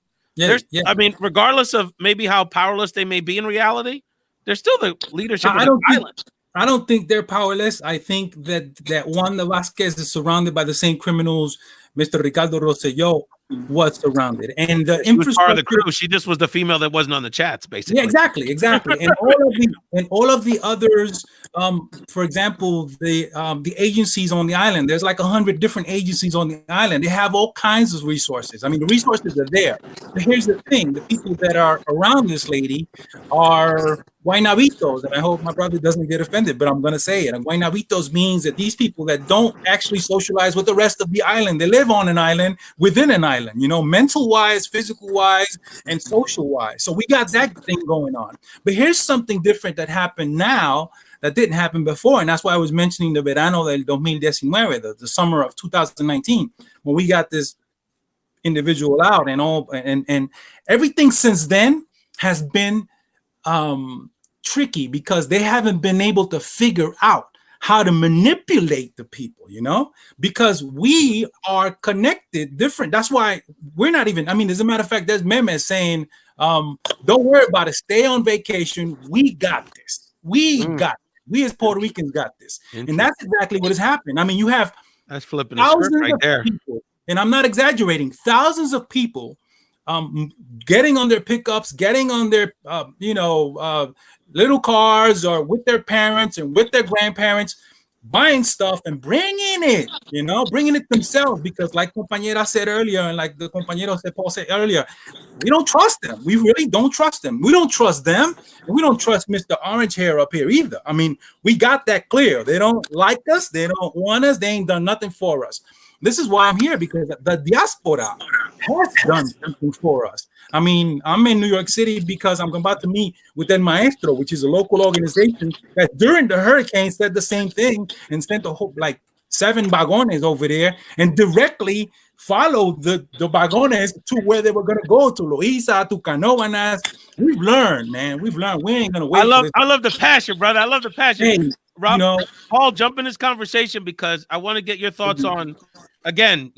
I mean, regardless of maybe how powerless they may be in reality, they're still the leadership of the island. I don't think they're powerless. I think that Wanda Vasquez is surrounded by the same criminals Mr. Ricardo Rosselló was surrounded, and the she was part of the crew. She just was the female that wasn't on the chats, basically. Yeah, exactly. And all of the others, for example, the agencies on the island. There's like 100 different agencies on the island. They have all kinds of resources. I mean, the resources are there. But here's the thing: the people that are around this lady are Guaynabitos, and I hope my brother doesn't get offended, but I'm going to say it. And Guaynabitos means that these people that don't actually socialize with the rest of the island, they live on an island within an island, mental wise, physical wise, and social wise. So we got that thing going on. But here's something different that happened now that didn't happen before. And that's why I was mentioning the verano del 2019, the summer of 2019, when we got this individual out and everything since then has been tricky because they haven't been able to figure out how to manipulate the people, because we are connected different. That's why we're not even, as a matter of fact, there's memes saying, don't worry about it. Stay on vacation. We got this. We as Puerto Ricans got this. And that's exactly what has happened. You have that's flipping the script right there. People, and I'm not exaggerating, thousands of people getting on their pickups, getting on their, little cars or with their parents and with their grandparents, buying stuff and bringing it themselves, because like compañera said earlier, and like the compañero Paul said earlier, we don't trust them. We really don't trust them. We don't trust them, and we don't trust Mr. Orange Hair up here either. We got that clear. They don't like us. They don't want us. They ain't done nothing for us. This is why I'm here, because the diaspora has done something for us. I'm in New York City because I'm about to meet with El Maestro, which is a local organization that during the hurricane said the same thing and sent like 7 vagones over there and directly followed the vagones to where they were going to go, to Loíza, to Canóvanas. We've learned, man. We ain't going to wait. I love the passion, brother. I love the passion. Hey, Rob, Paul, jump in this conversation because I want to get your thoughts on, again,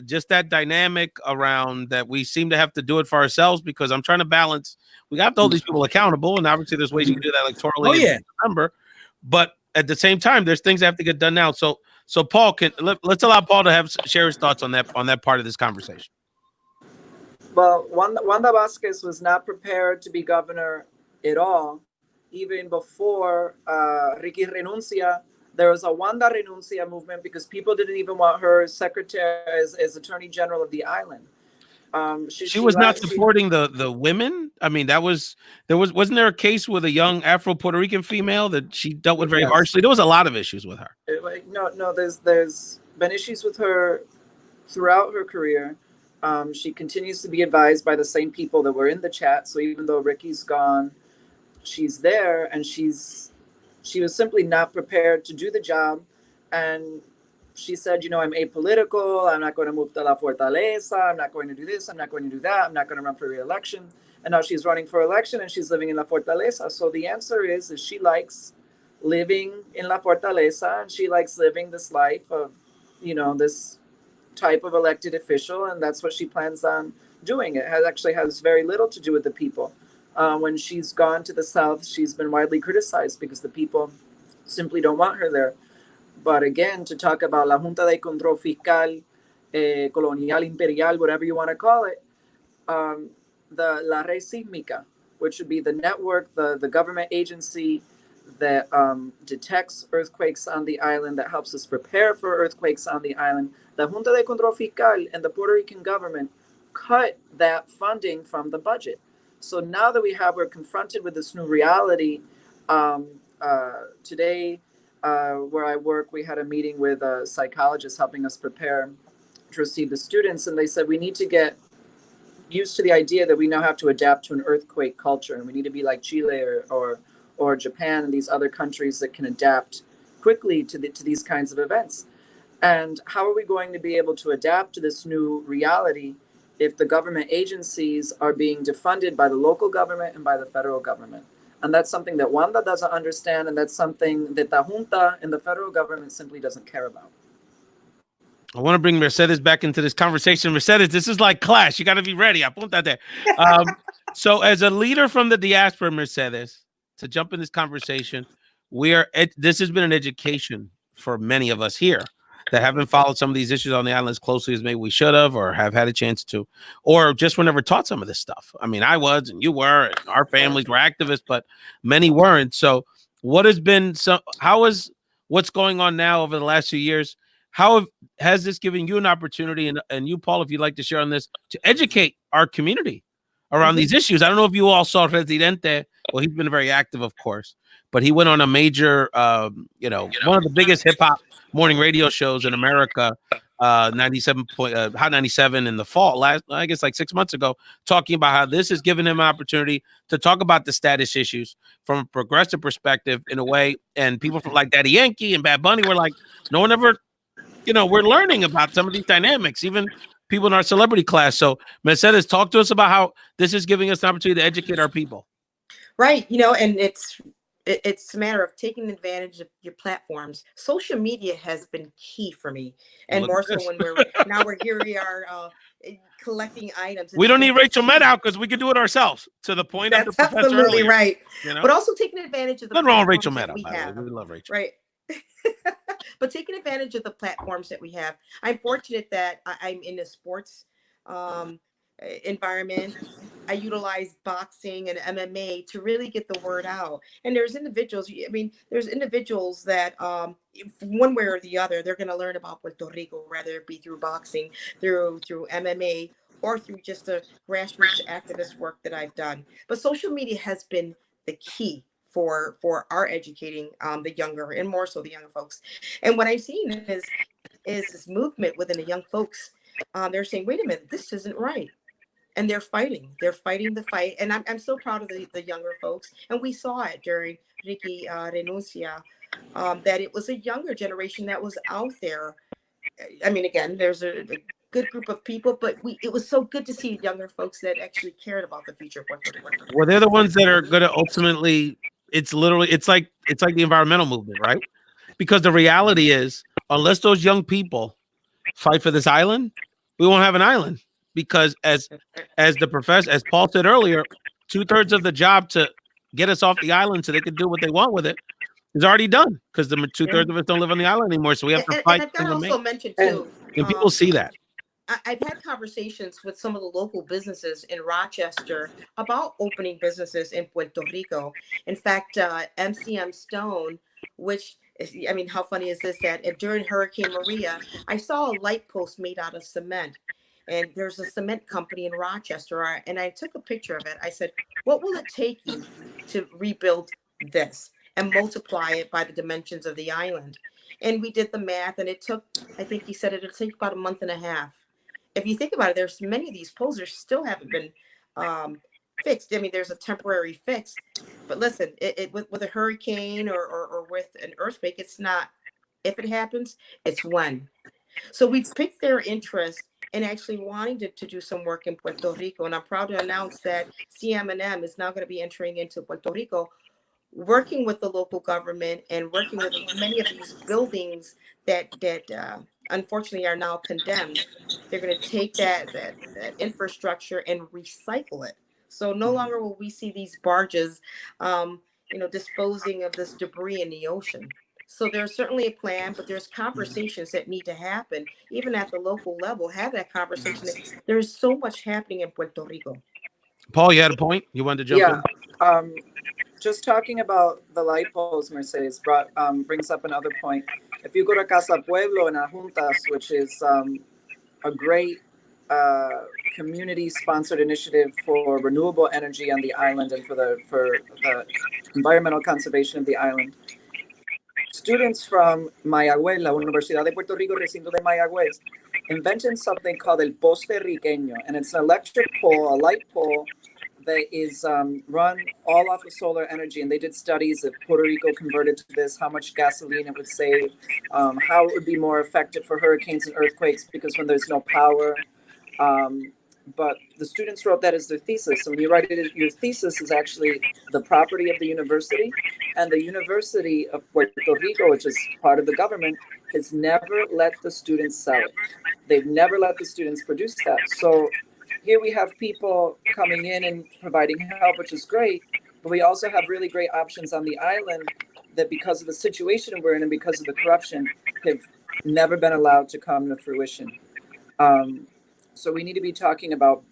just that dynamic around that we seem to have to do it for ourselves, because I'm trying to balance. We have to hold these people accountable, and obviously there's ways you can do that electorally in November. But at the same time, there's things that have to get done now. So Paul, let's allow Paul to share his thoughts on that part of this conversation. Well, Wanda Vasquez was not prepared to be governor at all, even before Ricky Renuncia. There was a Wanda Renuncia movement because people didn't even want her as secretary, as attorney general of the island. She was not supporting the women. Wasn't there a case with a young Afro Puerto Rican female that she dealt with very harshly? There was a lot of issues with her. No, there's been issues with her throughout her career. She continues to be advised by the same people that were in the chat. So even though Ricky's gone, she's there, and she was simply not prepared to do the job. And she said, I'm apolitical. I'm not going to move to La Fortaleza. I'm not going to do this. I'm not going to do that. I'm not going to run for re-election. And now she's running for election and she's living in La Fortaleza. So the answer is she likes living in La Fortaleza, and she likes living this life of, this type of elected official. And that's what she plans on doing. It has very little to do with the people. When she's gone to the South, she's been widely criticized because the people simply don't want her there. But again, to talk about La Junta de Control Fiscal, Colonial, Imperial, whatever you want to call it, the La Red Sísmica, which would be the network, the government agency that detects earthquakes on the island, that helps us prepare for earthquakes on the island. La Junta de Control Fiscal and the Puerto Rican government cut that funding from the budget. So now that we're confronted with this new reality, today, where I work, we had a meeting with a psychologist helping us prepare to receive the students. And they said, we need to get used to the idea that we now have to adapt to an earthquake culture. And we need to be like Chile or Japan and these other countries that can adapt quickly to these kinds of events. And how are we going to be able to adapt to this new reality if the government agencies are being defunded by the local government and by the federal government. And that's something that Wanda doesn't understand, and that's something that the junta and the federal government simply doesn't care about. I want to bring Mercedes back into this conversation. Mercedes, this is like class. You got to be ready. I put that there. So as a leader from the diaspora, Mercedes, to jump in this conversation, this has been an education for many of us here that haven't followed some of these issues on the island as closely as maybe we should have, or have had a chance to, or just were never taught some of this stuff. I mean, I was, and you were, and our families were activists, but many weren't. So what's going on now over the last few years? Has this given you an opportunity, and you, Paul, if you'd like to share on this, to educate our community around these issues? I don't know if you all saw Residente. Well, he's been very active, of course, but he went on a major, one of the biggest hip hop morning radio shows in America, 97 Hot 97 in the fall, I guess like 6 months ago, talking about how this has given him an opportunity to talk about the status issues from a progressive perspective in a way. And people from like Daddy Yankee and Bad Bunny were like, no one ever, we're learning about some of these dynamics, even people in our celebrity class. So Mercedes, talk to us about how this is giving us an opportunity to educate our people. Right. And it's a matter of taking advantage of your platforms. Social media has been key for me, and more so when we are collecting items. We don't need Rachel Maddow because we can do it ourselves. To the point that's absolutely right. But also taking advantage of the nothing wrong with Rachel platforms Maddow. we have. We love Rachel. Right. But taking advantage of the platforms that we have. I'm fortunate that I'm in the sports environment. I utilize boxing and MMA to really get the word out. And there's individuals that one way or the other, they're going to learn about Puerto Rico, whether it be through boxing, through MMA, or through just the grassroots activist work that I've done. But social media has been the key for our educating the younger, and more so the younger folks. And what I've seen is this movement within the young folks. They're saying, wait a minute, this isn't right. And they're fighting the fight. And I'm so proud of the younger folks. And we saw it during Ricky Renuncia, that it was a younger generation that was out there. I mean, again, there's a good group of people, but it was so good to see younger folks that actually cared about the future of Puerto Rico. Well, they're the ones that are going to ultimately, it's like the environmental movement, right? Because the reality is, unless those young people fight for this island, we won't have an island. Because as Paul said earlier, 2/3 of the job to get us off the island so they can do what they want with it is already done. Because the 2/3 of us don't live on the island anymore, so we have to fight. And I've got to also mention too, and people see that. I've had conversations with some of the local businesses in Rochester about opening businesses in Puerto Rico. In fact, MCM Stone, which I mean, how funny is this that during Hurricane Maria, I saw a light post made out of cement. And there's a cement company in Rochester, and I took a picture of it. I said, what will it take you to rebuild this and multiply it by the dimensions of the island? And we did the math, and it took, I think he said it'll take about a month and a half. If you think about it, there's many of these poles that still haven't been fixed. I mean, there's a temporary fix. But listen, with a hurricane or with an earthquake, it's not if it happens, it's when. So we've picked their interest and actually wanting to do some work in Puerto Rico. And I'm proud to announce that CM&M is now going to be entering into Puerto Rico, working with the local government and working with many of these buildings that unfortunately are now condemned. They're going to take that infrastructure and recycle it. So no longer will we see these barges, disposing of this debris in the ocean. So there's certainly a plan, but there's conversations that need to happen, even at the local level. Have that conversation. There's so much happening in Puerto Rico. Paul, you had a point? You wanted to jump in? Just talking about the light poles, Mercedes brings up another point. If you go to Casa Pueblo in Ajuntas, which is a great community-sponsored initiative for renewable energy on the island and for the environmental conservation of the island, students from Mayagüez, la Universidad de Puerto Rico, Recinto de Mayagüez, invented something called el poste riqueño, and it's an electric pole, a light pole that is run all off of solar energy. And they did studies if Puerto Rico converted to this, how much gasoline it would save, how it would be more effective for hurricanes and earthquakes, because when there's no power, but the students wrote that as their thesis. So when you write it, your thesis is actually the property of the university, and the University of Puerto Rico, which is part of the government, has never let the students sell it. They've never let the students produce that. So here we have people coming in and providing help, which is great, but we also have really great options on the island that, because of the situation we're in and because of the corruption, have never been allowed to come to fruition. So we need to be talking about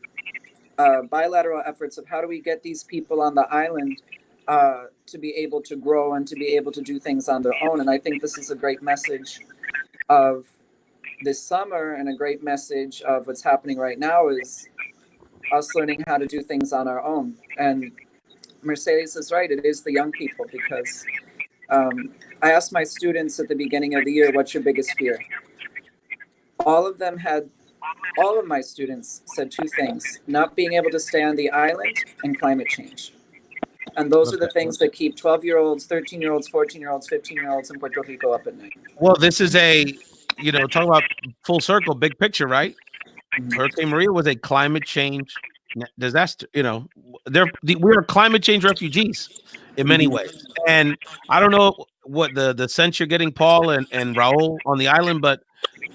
bilateral efforts of how do we get these people on the island to be able to grow and to be able to do things on their own. And I think this is a great message of this summer, and a great message of what's happening right now is us learning how to do things on our own. And Mercedes is right, it is the young people, because I asked my students at the beginning of the year, what's your biggest fear? All of my students said two things: not being able to stay on the island and climate change. And those are the things that keep 12-year-olds, 13-year-olds, 14-year-olds, 15-year-olds in Puerto Rico up at night. Well, this is talking about full circle, big picture, right? Hurricane Maria was a climate change disaster. We are climate change refugees in many ways. And I don't know what the sense you're getting, Paul and Raul, on the island, but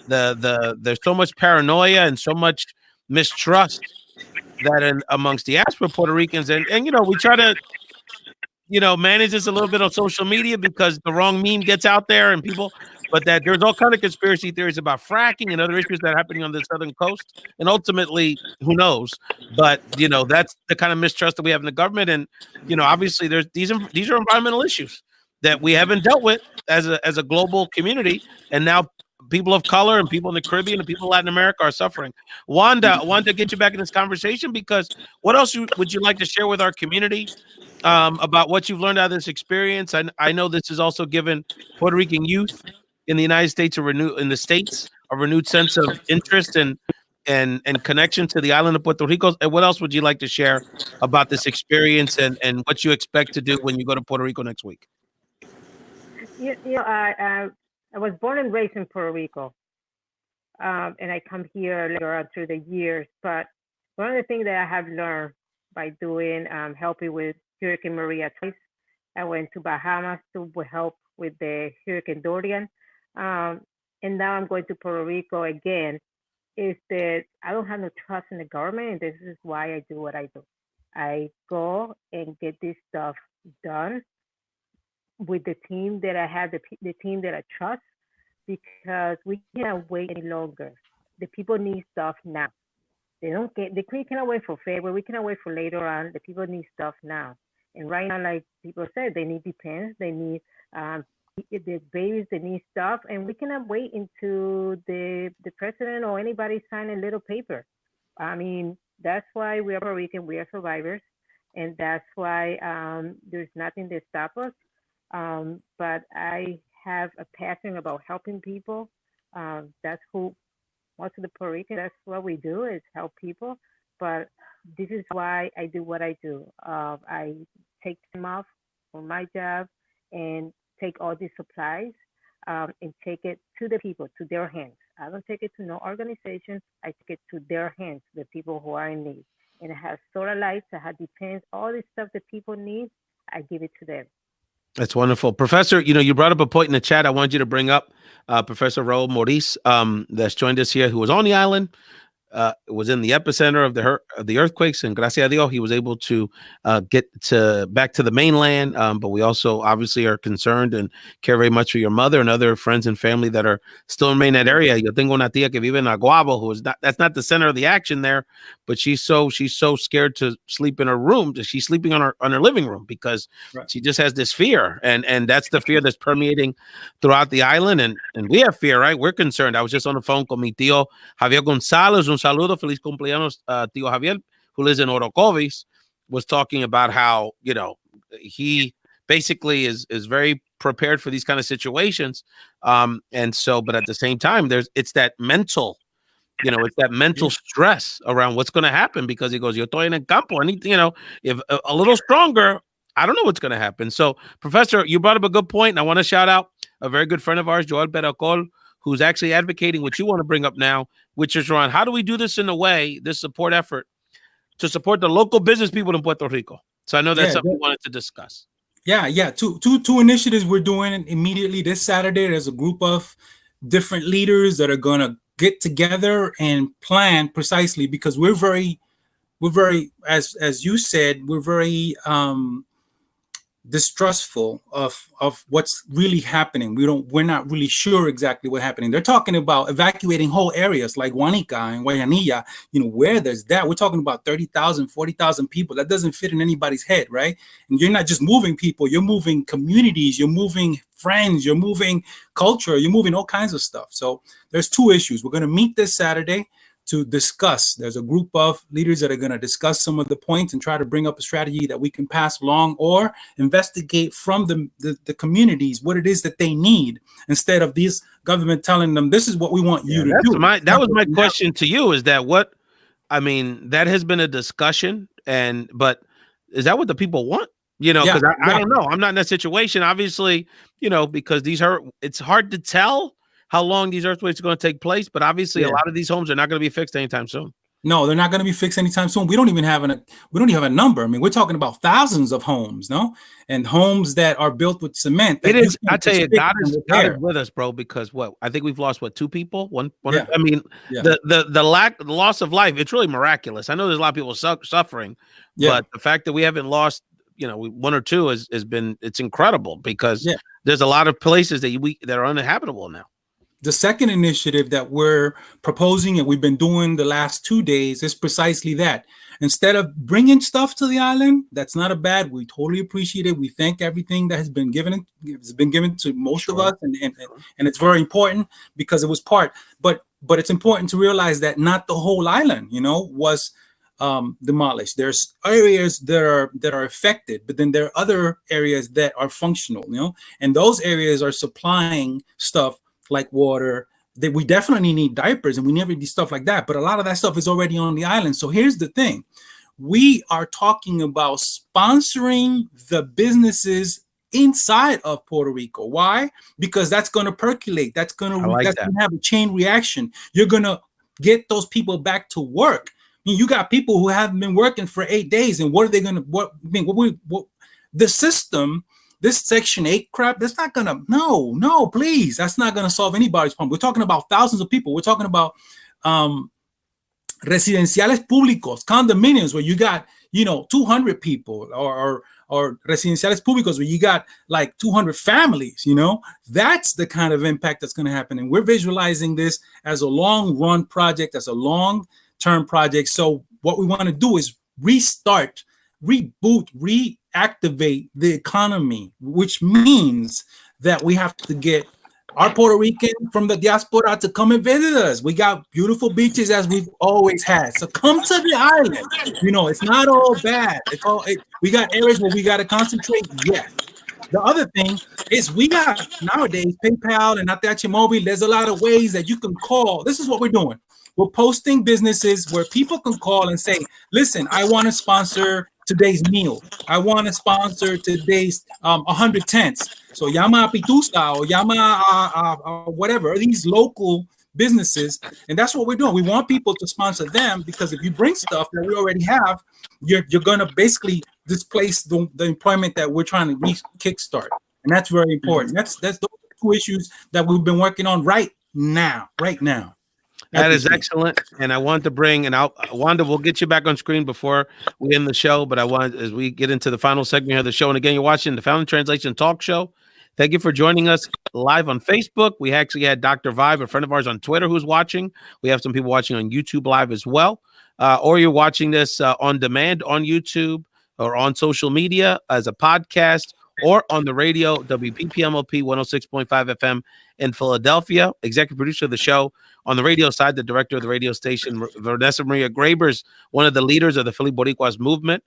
there's so much paranoia and so much mistrust that amongst diaspora Puerto Ricans, and we try to manage this a little bit on social media because the wrong meme gets out there and people, but that there's all kind of conspiracy theories about fracking and other issues that are happening on the southern coast. And ultimately, who knows? But that's the kind of mistrust that we have in the government. And obviously these are environmental issues that we haven't dealt with as a global community. And now people of color and people in the Caribbean and people in Latin America are suffering. Wanda, I wanted to get you back in this conversation because what else would you like to share with our community about what you've learned out of this experience? I know this has also given Puerto Rican youth in the United States a renewed sense of interest and connection to the island of Puerto Rico. And what else would you like to share about this experience and what you expect to do when you go to Puerto Rico next week? I was born and raised in Puerto Rico, and I come here later on through the years. But one of the things that I have learned by doing helping with Hurricane Maria twice, I went to Bahamas to help with the Hurricane Dorian, and now I'm going to Puerto Rico again, is that I don't have no trust in the government, and this is why I do what I do. I go and get this stuff done with the team that I have, the team that I trust, because we cannot wait any longer. The people need stuff now. We cannot wait for February, we cannot wait for later on. The people need stuff now. And right now, like people said, they need depends, they need the babies, they need stuff, and we cannot wait until the president or anybody sign a little paper. I mean, that's why we are Puerto Rican, we are survivors, and that's why there's nothing that stops us. But I have a passion about helping people. That's who most of the Puerto Rican, that's what we do, is help people. But this is why I do what I do. I take time off from my job and take all these supplies and take it to the people, to their hands. I don't take it to no organization. I take it to their hands, the people who are in need. And I have solar lights, I have depends, all this stuff that people need, I give it to them. That's wonderful. Professor, you brought up a point in the chat I wanted you to bring up. Professor Raul Maurice, that's joined us here, who was on the island, was in the epicenter of the earthquakes, and gracias a Dios, he was able to get back to the mainland. But we also obviously are concerned and care very much for your mother and other friends and family that are still in that area. Yo tengo una tía que vive en Aguabo, that's not the center of the action there, but she's so scared to sleep in her room. She's sleeping on her living room because she just has this fear, and that's the fear that's permeating throughout the island. And we have fear, right? We're concerned. I was just on the phone con mi tío Javier Gonzalez. Un saludo, feliz cumpleaños, tío Javier, who lives in Orocovis, was talking about how he basically is very prepared for these kind of situations, and so, but at the same time, it's that mental stress around what's going to happen, because he goes, yo estoy en el campo, and if a little stronger, I don't know what's going to happen. So, Professor, you brought up a good point, and I want to shout out a very good friend of ours, Joel Beracol, who's actually advocating what you want to bring up now, which is around how do we do this in a way, this support effort, to support the local business people in Puerto Rico. So I know that's something we wanted to discuss. Yeah. Two initiatives we're doing immediately this Saturday. There's a group of different leaders that are going to get together and plan precisely, because we're very, as you said, we're very distrustful of what's really happening. We're not really sure exactly what's happening. They're talking about evacuating whole areas like Guanica and Guayanilla, where there's that. We're talking about 30,000, 40,000 people. That doesn't fit in anybody's head, right? And you're not just moving people, you're moving communities, you're moving friends, you're moving culture, you're moving all kinds of stuff. So there's two issues. We're going to meet this Saturday to discuss. There's a group of leaders that are going to discuss some of the points and try to bring up a strategy that we can pass along or investigate from the communities what it is that they need, instead of these government telling them this is what we want you to do. That was my question to you, is that what, I mean, that has been a discussion, but is that what the people want? Because I don't know. I'm not in that situation, obviously, because it's hard to tell how long these earthquakes are going to take place, but obviously a lot of these homes are not going to be fixed anytime soon. No, they're not going to be fixed anytime soon. We don't even have a number. I mean, we're talking about thousands of homes, and homes that are built with cement. It is. I tell you, God is with us, bro. Because I think we've lost 2 people. One. Yeah. I mean, the loss of life. It's really miraculous. I know there's a lot of people suffering, but the fact that we haven't lost, 1 or 2 it's incredible, because there's a lot of places that are uninhabitable now. The second initiative that we're proposing and we've been doing the last 2 days is precisely that. Instead of bringing stuff to the island, that's not a bad. We totally appreciate it. We thank everything that has been given to most of us, and it's very important because it was part. But it's important to realize that not the whole island, was demolished. There's areas that are affected, but then there are other areas that are functional, and those areas are supplying stuff like water. That we definitely need diapers, and we never need stuff like that, but a lot of that stuff is already on the island. So here's the thing: we are talking about sponsoring the businesses inside of Puerto Rico. Why? Because that's going to percolate. That's going to have a chain reaction. You're going to get those people back to work. I mean, you got people who haven't been working for 8 days, and what are they going to? The system. This Section 8 crap, that's not going to, no, please. That's not going to solve anybody's problem. We're talking about thousands of people. We're talking about residenciales públicos, condominiums where you got, 200 people, or residenciales públicos where you got like 200 families, That's the kind of impact that's going to happen. And we're visualizing this as a long run project, as a long term project. So what we want to do is restart, reboot, reactivate the economy, which means that we have to get our Puerto Rican from the diaspora to come and visit us. We got beautiful beaches as we've always had. So come to the island. It's not all bad. We got areas where we got to concentrate. Yes. The other thing is we got nowadays PayPal and Atache Mobile. There's a lot of ways that you can call. This is what we're doing. We're posting businesses where people can call and say, listen, I want to sponsor today's meal. I want to sponsor today's 100 tents. So llama a Pitusa or llama whatever, these local businesses. And that's what we're doing. We want people to sponsor them, because if you bring stuff that we already have, you're going to basically displace the employment that we're trying to kickstart. And that's very important. That's those 2 issues that we've been working on right now. That is excellent. And I want to bring, and Wanda, we'll get you back on screen before we end the show, but I want, as we get into the final segment of the show, and again, you're watching the Found Translation Talk Show. Thank you for joining us live on Facebook. We actually had Dr. Vibe, a friend of ours on Twitter, who's watching. We have some people watching on YouTube Live as well. Or you're watching this on demand on YouTube or on social media as a podcast, or on the radio, WPPMLP 106.5 FM in Philadelphia. Executive producer of the show. On the radio side, the director of the radio station, Vanessa Maria Graber's one of the leaders of the Philly Boricuas movement,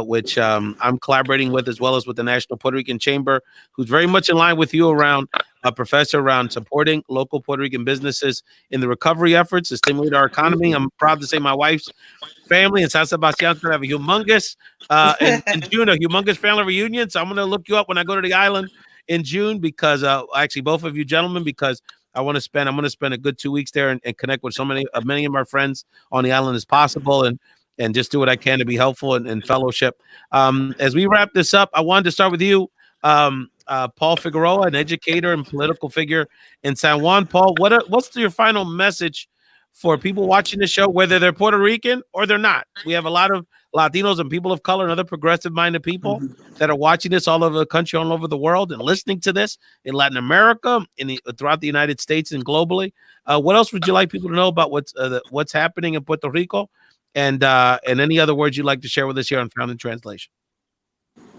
which I'm collaborating with, as well as with the National Puerto Rican Chamber, who's very much in line with you around a professor around supporting local Puerto Rican businesses in the recovery efforts to stimulate our economy. I'm proud to say my wife's family in San Sebastian is going to have a humongous, in June, a humongous family reunion. So I'm going to look you up when I go to the island in June, because actually both of you gentlemen, because I'm going to spend a good 2 weeks there and connect with so many of my friends on the island as possible, and just do what I can to be helpful and fellowship. As we wrap this up, I wanted to start with you, Paul Figueroa, an educator and political figure in San Juan. Paul, what's your final message for people watching the show, whether they're Puerto Rican or they're not? We have a lot of Latinos and people of color and other progressive-minded people that are watching this all over the country, all over the world, and listening to this in Latin America, throughout the United States and globally. What else would you like people to know about what's happening in Puerto Rico, and any other words you'd like to share with us here on Found in Translation?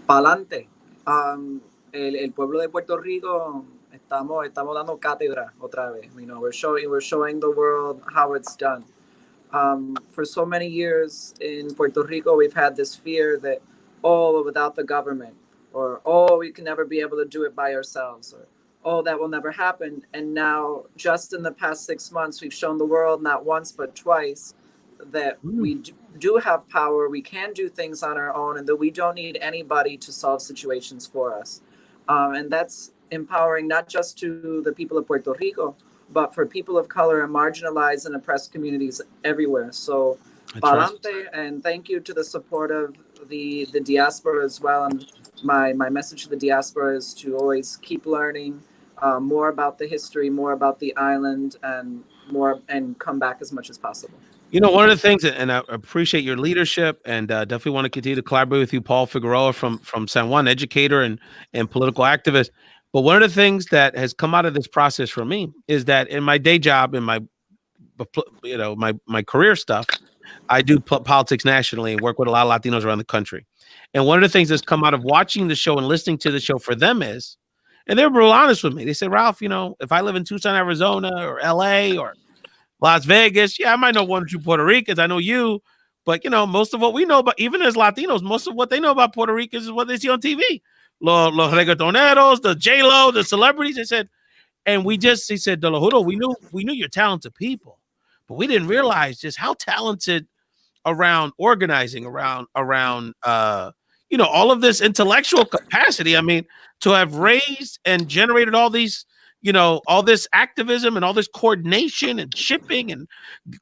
Pa'lante. El pueblo de Puerto Rico, estamos dando cátedra otra vez. You know, we're showing the world how it's done. For so many years in Puerto Rico, we've had this fear that, without the government, or, we can never be able to do it by ourselves, or, that will never happen. And now, just in the past 6 months, we've shown the world not once, but twice that we do have power, we can do things on our own, and that we don't need anybody to solve situations for us. And that's empowering not just to the people of Puerto Rico, but for people of color and marginalized and oppressed communities everywhere. So, pa'lante, and thank you to the support of the diaspora as well. And my message to the diaspora is to always keep learning more about the history, more about the island, and come back as much as possible. You know, one of the things, and I appreciate your leadership, and definitely want to continue to collaborate with you, Paul Figueroa from San Juan, educator and political activist. But one of the things that has come out of this process for me is that in my day job, in my career stuff, I do politics nationally and work with a lot of Latinos around the country. And one of the things that's come out of watching the show and listening to the show for them is, and they're real honest with me. They say, Ralph, you know, if I live in Tucson, Arizona, or LA, or Las Vegas, yeah, I might know one or two Puerto Ricans. I know you, but you know, most of what we know about, even as Latinos, most of what they know about Puerto Ricans is what they see on TV. Los reggaetoneros, the J-Lo, the celebrities. They said, and he said, De lo juro, we knew you're talented people, but we didn't realize just how talented around organizing, around all of this intellectual capacity. I mean, to have raised and generated all these, all this activism and all this coordination and shipping and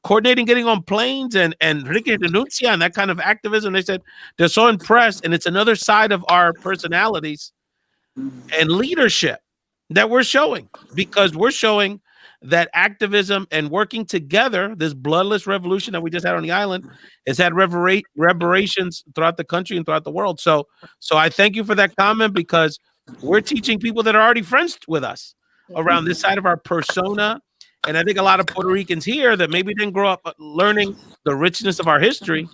coordinating, getting on planes and Enrique Denuncia and that kind of activism. They said they're so impressed. And it's another side of our personalities and leadership that we're showing, because we're showing that activism and working together, this bloodless revolution that we just had on the island, has had reverberations throughout the country and throughout the world. So I thank you for that comment, because we're teaching people that are already friends with us around this side of our persona. And I think a lot of Puerto Ricans here that maybe didn't grow up learning the richness of our history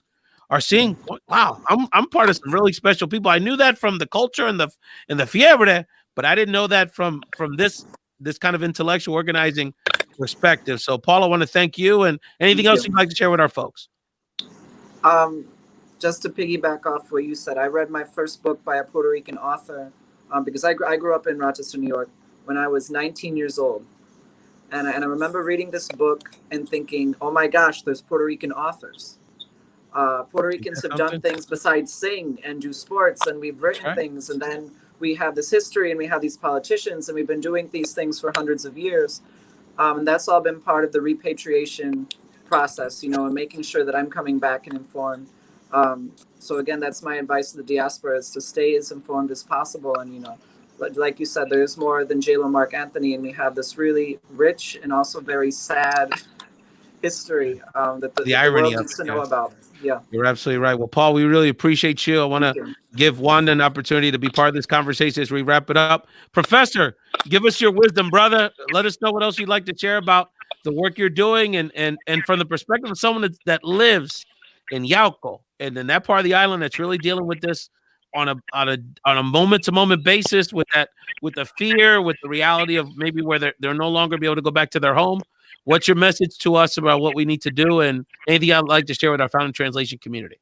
are seeing, wow, I'm part of some really special people. I knew that from the culture and the fiebre, but I didn't know that from this kind of intellectual organizing perspective. So Paul, I want to thank you, and anything else you'd like to share with our folks? Just to piggyback off what you said, I read my first book by a Puerto Rican author because I grew up in Rochester, New York, when I was 19 years old. And I remember reading this book and thinking, oh my gosh, there's Puerto Rican authors. Puerto Ricans have done things besides sing and do sports, and we've written things, and then we have this history and we have these politicians, and we've been doing these things for hundreds of years. And that's all been part of the repatriation process, and making sure that I'm coming back and informed. So again, that's my advice to the diaspora, is to stay as informed as possible. And, like you said, there's more than J-Lo, Mark Anthony, and we have this really rich and also very sad history that the irony world needs to know about. Yeah, you're absolutely right. Well, Paul, we really appreciate you. I want to give Wanda an opportunity to be part of this conversation as we wrap it up. Professor, give us your wisdom, brother. Let us know what else you'd like to share about the work you're doing, and from the perspective of someone that lives in Yauco and in that part of the island that's really dealing with this on a moment-to-moment basis, with the fear, with the reality of maybe where they're no longer be able to go back to their home. What's your message to us about what we need to do, and anything I'd like to share with our Found in Translation community?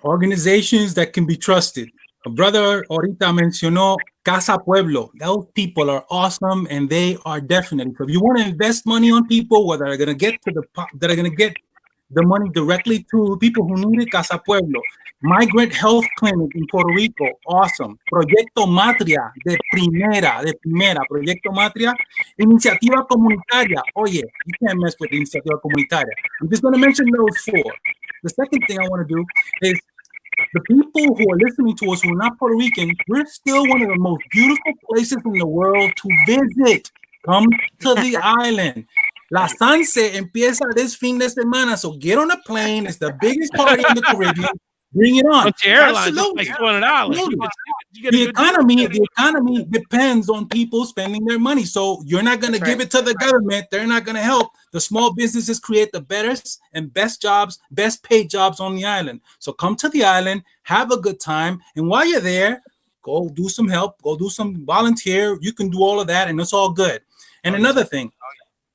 Organizations that can be trusted. A brother ahorita mencionó Casa Pueblo. Those people are awesome, and they are definitely. So if you want to invest money on people, whether they're going to get the money directly to people who need it. Casa Pueblo, Migrant Health Clinic in Puerto Rico, awesome. Proyecto Matria, de primera. Proyecto Matria, Iniciativa Comunitaria. Oh yeah, you can't mess with the Iniciativa Comunitaria. I'm just going to mention those four. The second thing I want to do is the people who are listening to us who are not Puerto Rican, we're still one of the most beautiful places in the world to visit. Come to the island. La Sanse empieza this fin de semana, so get on a plane. It's the biggest party in the Caribbean. Bring it on. Bunch of airlines, it's Absolutely. like $200. Absolutely. You get a The good deal. economy depends on people spending their money. So you're not going to give it to the government. They're not going to help. The small businesses create the best and best jobs, best paid jobs on the island. So come to the island, have a good time, and while you're there, go do some help, go do some volunteer. You can do all of that, and it's all good. And another thing,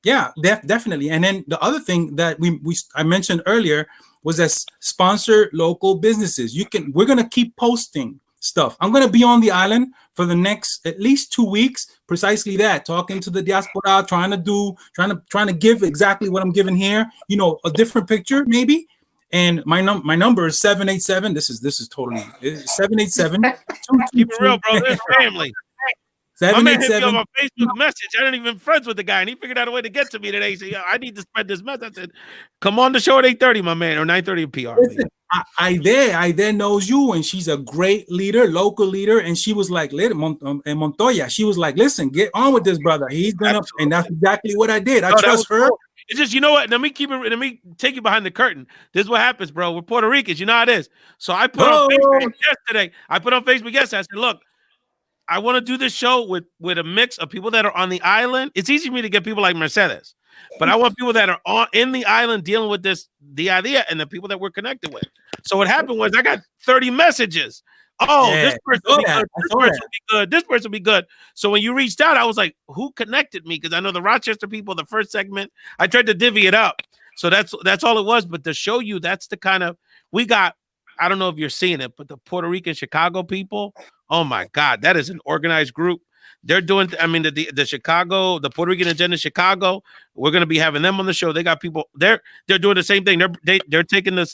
yeah, definitely. And then the other thing that I mentioned earlier was that sponsor local businesses. We're gonna keep posting stuff. I'm gonna be on the island for the next at least 2 weeks, precisely that, talking to the diaspora, trying to give exactly what I'm giving here. You know, a different picture maybe. And my number is 787. This is totally 787. Keep it real, bro. There's family. My man hit me on my Facebook message. I didn't even friends with the guy, and he figured out a way to get to me today. He said, "Yo, I need to spread this message." I said, "Come on the show at 8:30, my man, or 9:30 PR." Listen, Aide knows you, and she's a great leader, local leader, and she was like, Montoya, she was like, listen, get on with this brother. He's gonna, and that's exactly what I did. I trust her. Cool. It's just, you know what? Let me take you behind the curtain. This is what happens, bro. We're Puerto Ricans, you know how it is. So I put on Facebook yesterday. I said, look, I want to do this show with a mix of people that are on the island. It's easy for me to get people like Mercedes, but I want people that are in the island dealing with the idea, and the people that we're connected with. So what happened was I got 30 messages. Oh, yeah, this person will be good. This person will be good. This person will be good. So when you reached out, I was like, who connected me? Because I know the Rochester people, the first segment, I tried to divvy it up. So that's all it was. But to show you, that's the kind of, we got, I don't know if you're seeing it, but the Puerto Rican Chicago people, oh my God, that is an organized group. They're doing, I mean, the Chicago, the Puerto Rican Agenda Chicago, we're going to be having them on the show. They got people, they're doing the same thing. They're taking the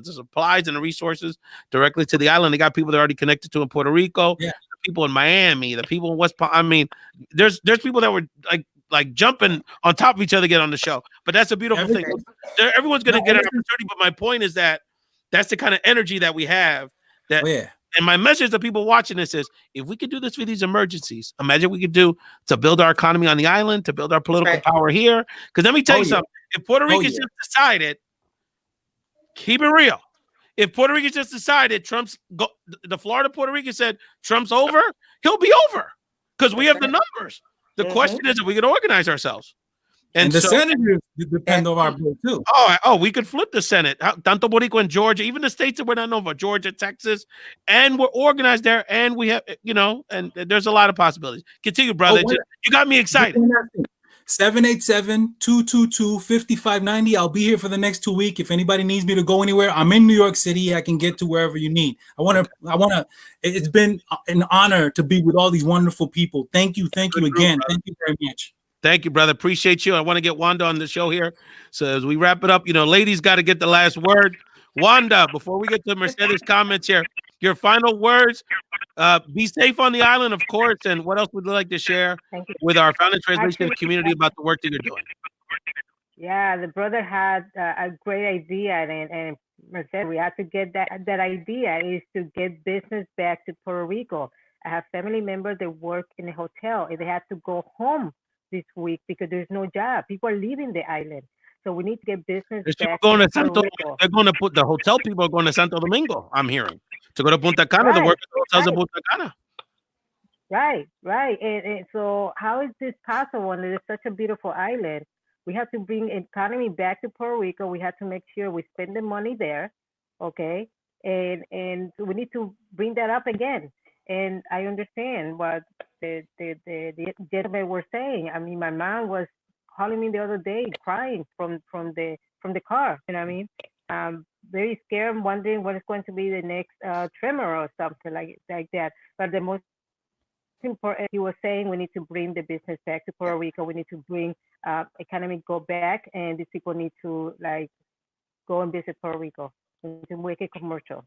supplies and the resources directly to the island. They got people they're already connected to in Puerto Rico, the people in Miami, the people in West Palm. I mean, there's people that were like jumping on top of each other to get on the show. But that's a beautiful thing. Everyone's going to get an opportunity. But my point is that that's the kind of energy that we have. And my message to people watching this is, if we could do this for these emergencies, imagine we could do to build our economy on the island, to build our political power here. Because let me tell you something. If Puerto Rico just decided, keep it real. If Puerto Rico just decided the Florida Puerto Rico said Trump's over, he'll be over. Because we have the numbers. The question is if we can organize ourselves. And the senators depend on our vote too. Oh, we could flip the Senate. Tanto Boricua and Georgia, even the states that we're not known for, Georgia, Texas, and we're organized there. And we have, and there's a lot of possibilities. Continue, brother. You got me excited. 787-222-5590. I'll be here for the next 2 weeks. If anybody needs me to go anywhere, I'm in New York City. I can get to wherever you need. It's been an honor to be with all these wonderful people. Thank you again. Thank you very much. Thank you, brother. Appreciate you. I want to get Wanda on the show here. So as we wrap it up, ladies got to get the last word. Wanda, before we get to Mercedes' comments here, your final words. Be safe on the island, of course. And what else would you like to share with our Founding Translation community about the work that you're doing? Yeah, the brother had a great idea, and Mercedes, we have to get that idea is to get business back to Puerto Rico. I have family members that work in a hotel, and they have to go home this week because there's no job. People are leaving the island. So we need to get business back to Santo Domingo. They're going to put the hotel people are going to Santo Domingo, I'm hearing. To go to Punta Cana, the work at the hotels in Punta Cana. Right. And so how is this possible when it is such a beautiful island? We have to bring economy back to Puerto Rico. We have to make sure we spend the money there. Okay. And we need to bring that up again. And I understand what the gentlemen were saying. I mean, my mom was calling me the other day, crying from the car. You know what I mean? Very scared, wondering what is going to be the next tremor or something like that. But the most important, he was saying, we need to bring the business back to Puerto Rico. We need to bring economy go back, and these people need to go and visit Puerto Rico. It's a wicked commercial.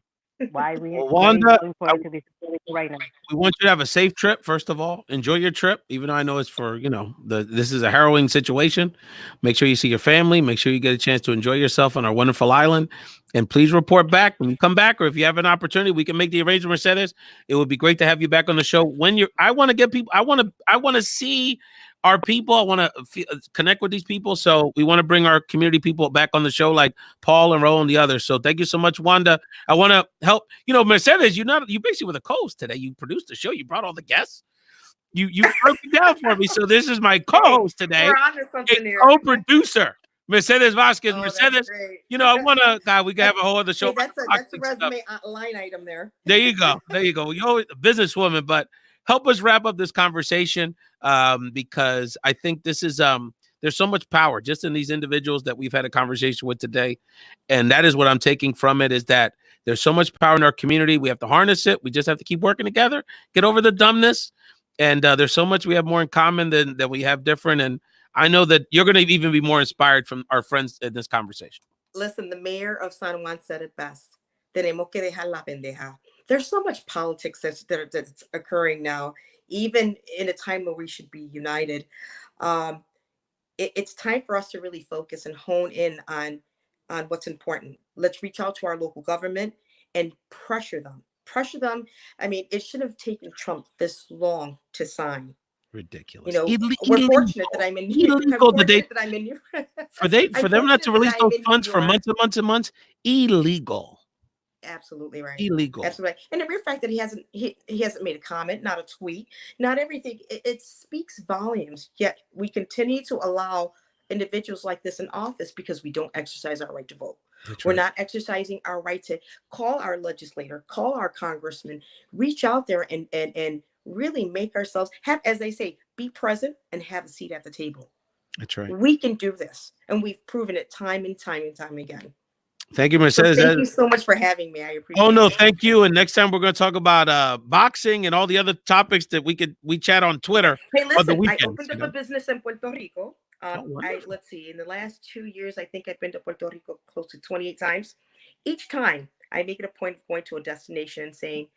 Why we Well, very Wanda, looking forward to visit Puerto Rico right now. we want you to have a safe trip. First of all, enjoy your trip, even though I know it's for, this is a harrowing situation. Make sure you see your family. Make sure you get a chance to enjoy yourself on our wonderful island. And please report back when you come back, or if you have an opportunity, we can make the arrangement. Mercedes, it would be great to have you back on the show. I want to get people. I want to see our people. I want to connect with these people. So we want to bring our community people back on the show, like Paul and Ro and the others. So thank you so much, Wanda. I want to help. Mercedes, you basically were the co-host today. You produced the show. You brought all the guests. You broke it down for me. So this is my co-host today, co-producer, Mercedes Vasquez. Oh, Mercedes, I want to. God, we can have a whole other show. Hey, that's a resume line item there. There you go. You're always a businesswoman, but help us wrap up this conversation, because I think this is there's so much power just in these individuals that we've had a conversation with today, and that is what I'm taking from it, is that there's so much power in our community. We have to harness it. We just have to keep working together, get over the dumbness, and there's so much we have more in common than we have different. And I know that you're going to even be more inspired from our friends in this conversation. Listen, the mayor of San Juan said it best. Tenemos que dejar la pendeja. There's so much politics that's occurring now, even in a time where we should be united. It's time for us to really focus and hone in on what's important. Let's reach out to our local government and pressure them. I mean, it should have taken Trump this long to sign. Ridiculous. We're fortunate that I'm in here. For them not to release those funds for months and months and months, illegal. Absolutely right. Illegal. Absolutely right. And the mere fact that he hasn't made a comment, not a tweet, not everything, it speaks volumes. Yet we continue to allow individuals like this in office because we don't exercise our right to vote. We're not exercising our right to call our legislator, call our congressman, reach out there and really make ourselves have, as they say, be present and have a seat at the table. That's right. We can do this, and we've proven it time and time again. Thank you, Mercedes. So thank you so much for having me. I appreciate it. Oh no, thank you. And next time we're going to talk about boxing and all the other topics that we chat on Twitter. Hey, listen, weekends, I opened up a business in Puerto Rico. Let's see, in the last 2 years, I think I've been to Puerto Rico close to 28 times. Each time I make it a point of going to a destination and saying,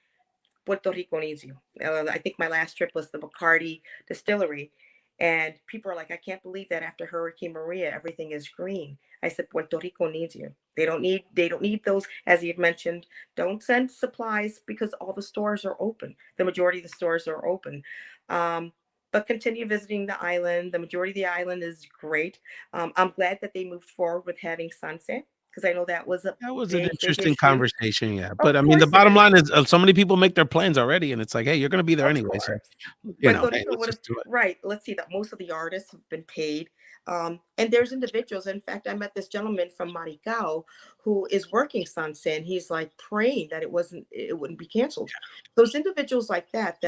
Puerto Rico needs you. I think my last trip was the Bacardi distillery. And people are like, I can't believe that after Hurricane Maria, everything is green. I said, Puerto Rico needs you. They don't need those, as you've mentioned. Don't send supplies because all the stores are open. The majority of the stores are open. But continue visiting the island. The majority of the island is great. I'm glad that they moved forward with having sunset, because I know that was an interesting conversation. Yeah. But I mean, the bottom line is so many people make their plans already, and it's like, hey, you're going to be there anyway. So, let's just do it. Right. Let's see that most of the artists have been paid. And there's individuals. In fact, I met this gentleman from Maricao who is working sunset, and he's like praying that it wouldn't be canceled. Those individuals like that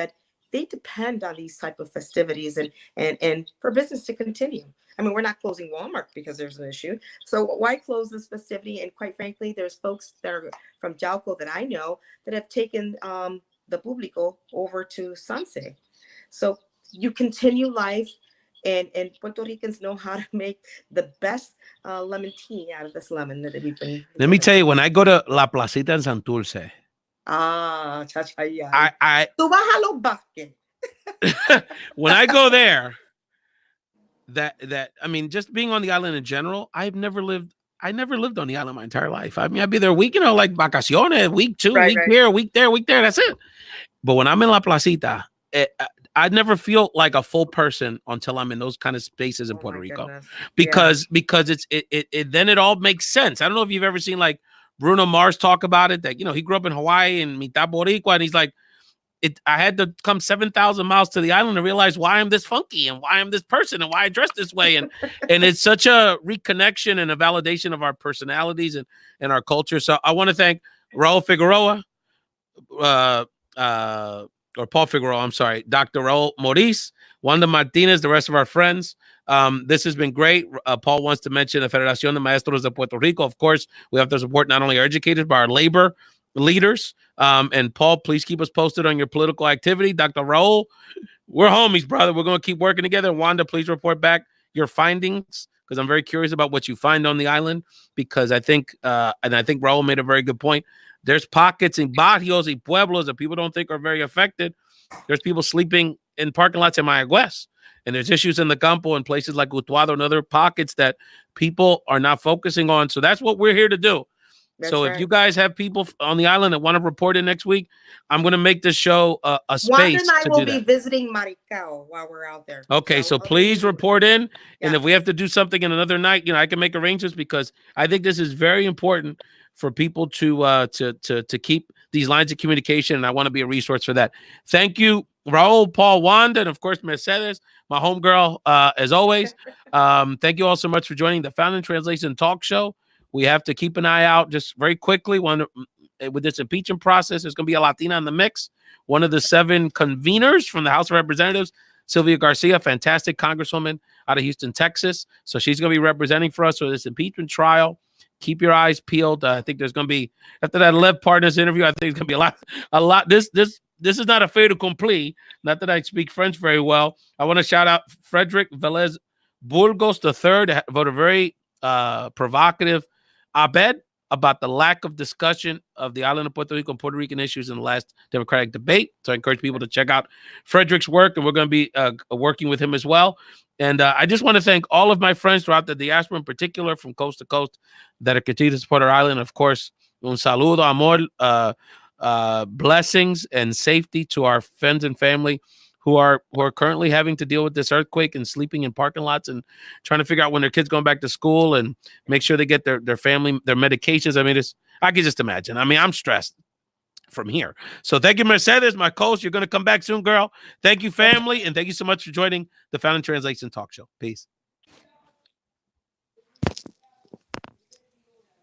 they depend on these type of festivities and for business to continue. I mean, we're not closing Walmart because there's an issue. So why close this festivity? And quite frankly, there's folks that are from Jalco that I know that have taken the Público over to Sanse. So you continue life, and Puerto Ricans know how to make the best lemon tea out of this lemon that we've been. Let me tell you, when I go to La Placita in Santurce, Tú vas a los Vázquez. When I go there, that I mean, just being on the island in general, I never lived on the island my entire life. I mean, I'd be there a week, like vacaciones, week 2, week here, week there, that's it. But when I'm in La Placita, I never feel like a full person until I'm in those kind of spaces in Puerto Rico, because then it all makes sense. I don't know if you've ever seen like Bruno Mars talk about it, that he grew up in Hawaii and mitad Boricua, and he's like, I had to come 7,000 miles to the island to realize why I'm this funky and why I'm this person and why I dress this way. And it's such a reconnection and a validation of our personalities and our culture. So I want to thank Raul Figueroa, or Paul Figueroa, I'm sorry, Dr. Raul Maurice, Wanda Martinez, the rest of our friends. This has been great. Paul wants to mention the Federación de Maestros de Puerto Rico. Of course, we have to support not only our educators, but our labor leaders. And Paul, please keep us posted on your political activity. Dr. Raul, we're homies, brother. We're going to keep working together. Wanda, please report back your findings because I'm very curious about what you find on the island, because I think, and I think Raul made a very good point. There's pockets in barrios and pueblos that people don't think are very affected. There's people sleeping in parking lots in Mayagüez, and there's issues in the Campo and places like Utuado and other pockets that people are not focusing on. So that's what we're here to do. So if you guys have people on the island that want to report in next week, I'm going to make this show a space Wanda and I to will do be that. visiting Maricao while we're out there. Okay, so please report in. And if we have to do something in another night, I can make arrangements, because I think this is very important for people to keep these lines of communication, and I want to be a resource for that. Thank you, Raul, Paul, Wanda, and of course Mercedes, my homegirl, as always. Thank you all so much for joining the Found in Translation Talk Show. We have to keep an eye out just very quickly with this impeachment process. There's going to be a Latina in the mix. One of the 7 conveners from the House of Representatives, Sylvia Garcia, fantastic congresswoman out of Houston, Texas. So she's going to be representing for us for this impeachment trial. Keep your eyes peeled. I think there's going to be, after that Lev Partners interview, I think it's going to be a lot. This is not a fait accompli. Not that I speak French very well. I want to shout out Frederick Velez Burgos III, wrote a very provocative op-ed about the lack of discussion of the island of Puerto Rico and Puerto Rican issues in the last Democratic debate. So I encourage people to check out Frederick's work, and we're going to be working with him as well. And I just want to thank all of my friends throughout the diaspora, in particular from coast to coast, that are continuing to support our island. Of course, un saludo, amor, blessings and safety to our friends and family who are currently having to deal with this earthquake and sleeping in parking lots and trying to figure out when their kids going back to school and make sure they get their family, their medications. I mean, I can just imagine. I mean, I'm stressed from here. So thank you, Mercedes, my coach. You're going to come back soon, girl. Thank you, family. And thank you so much for joining the Found in Translation Talk Show. Peace.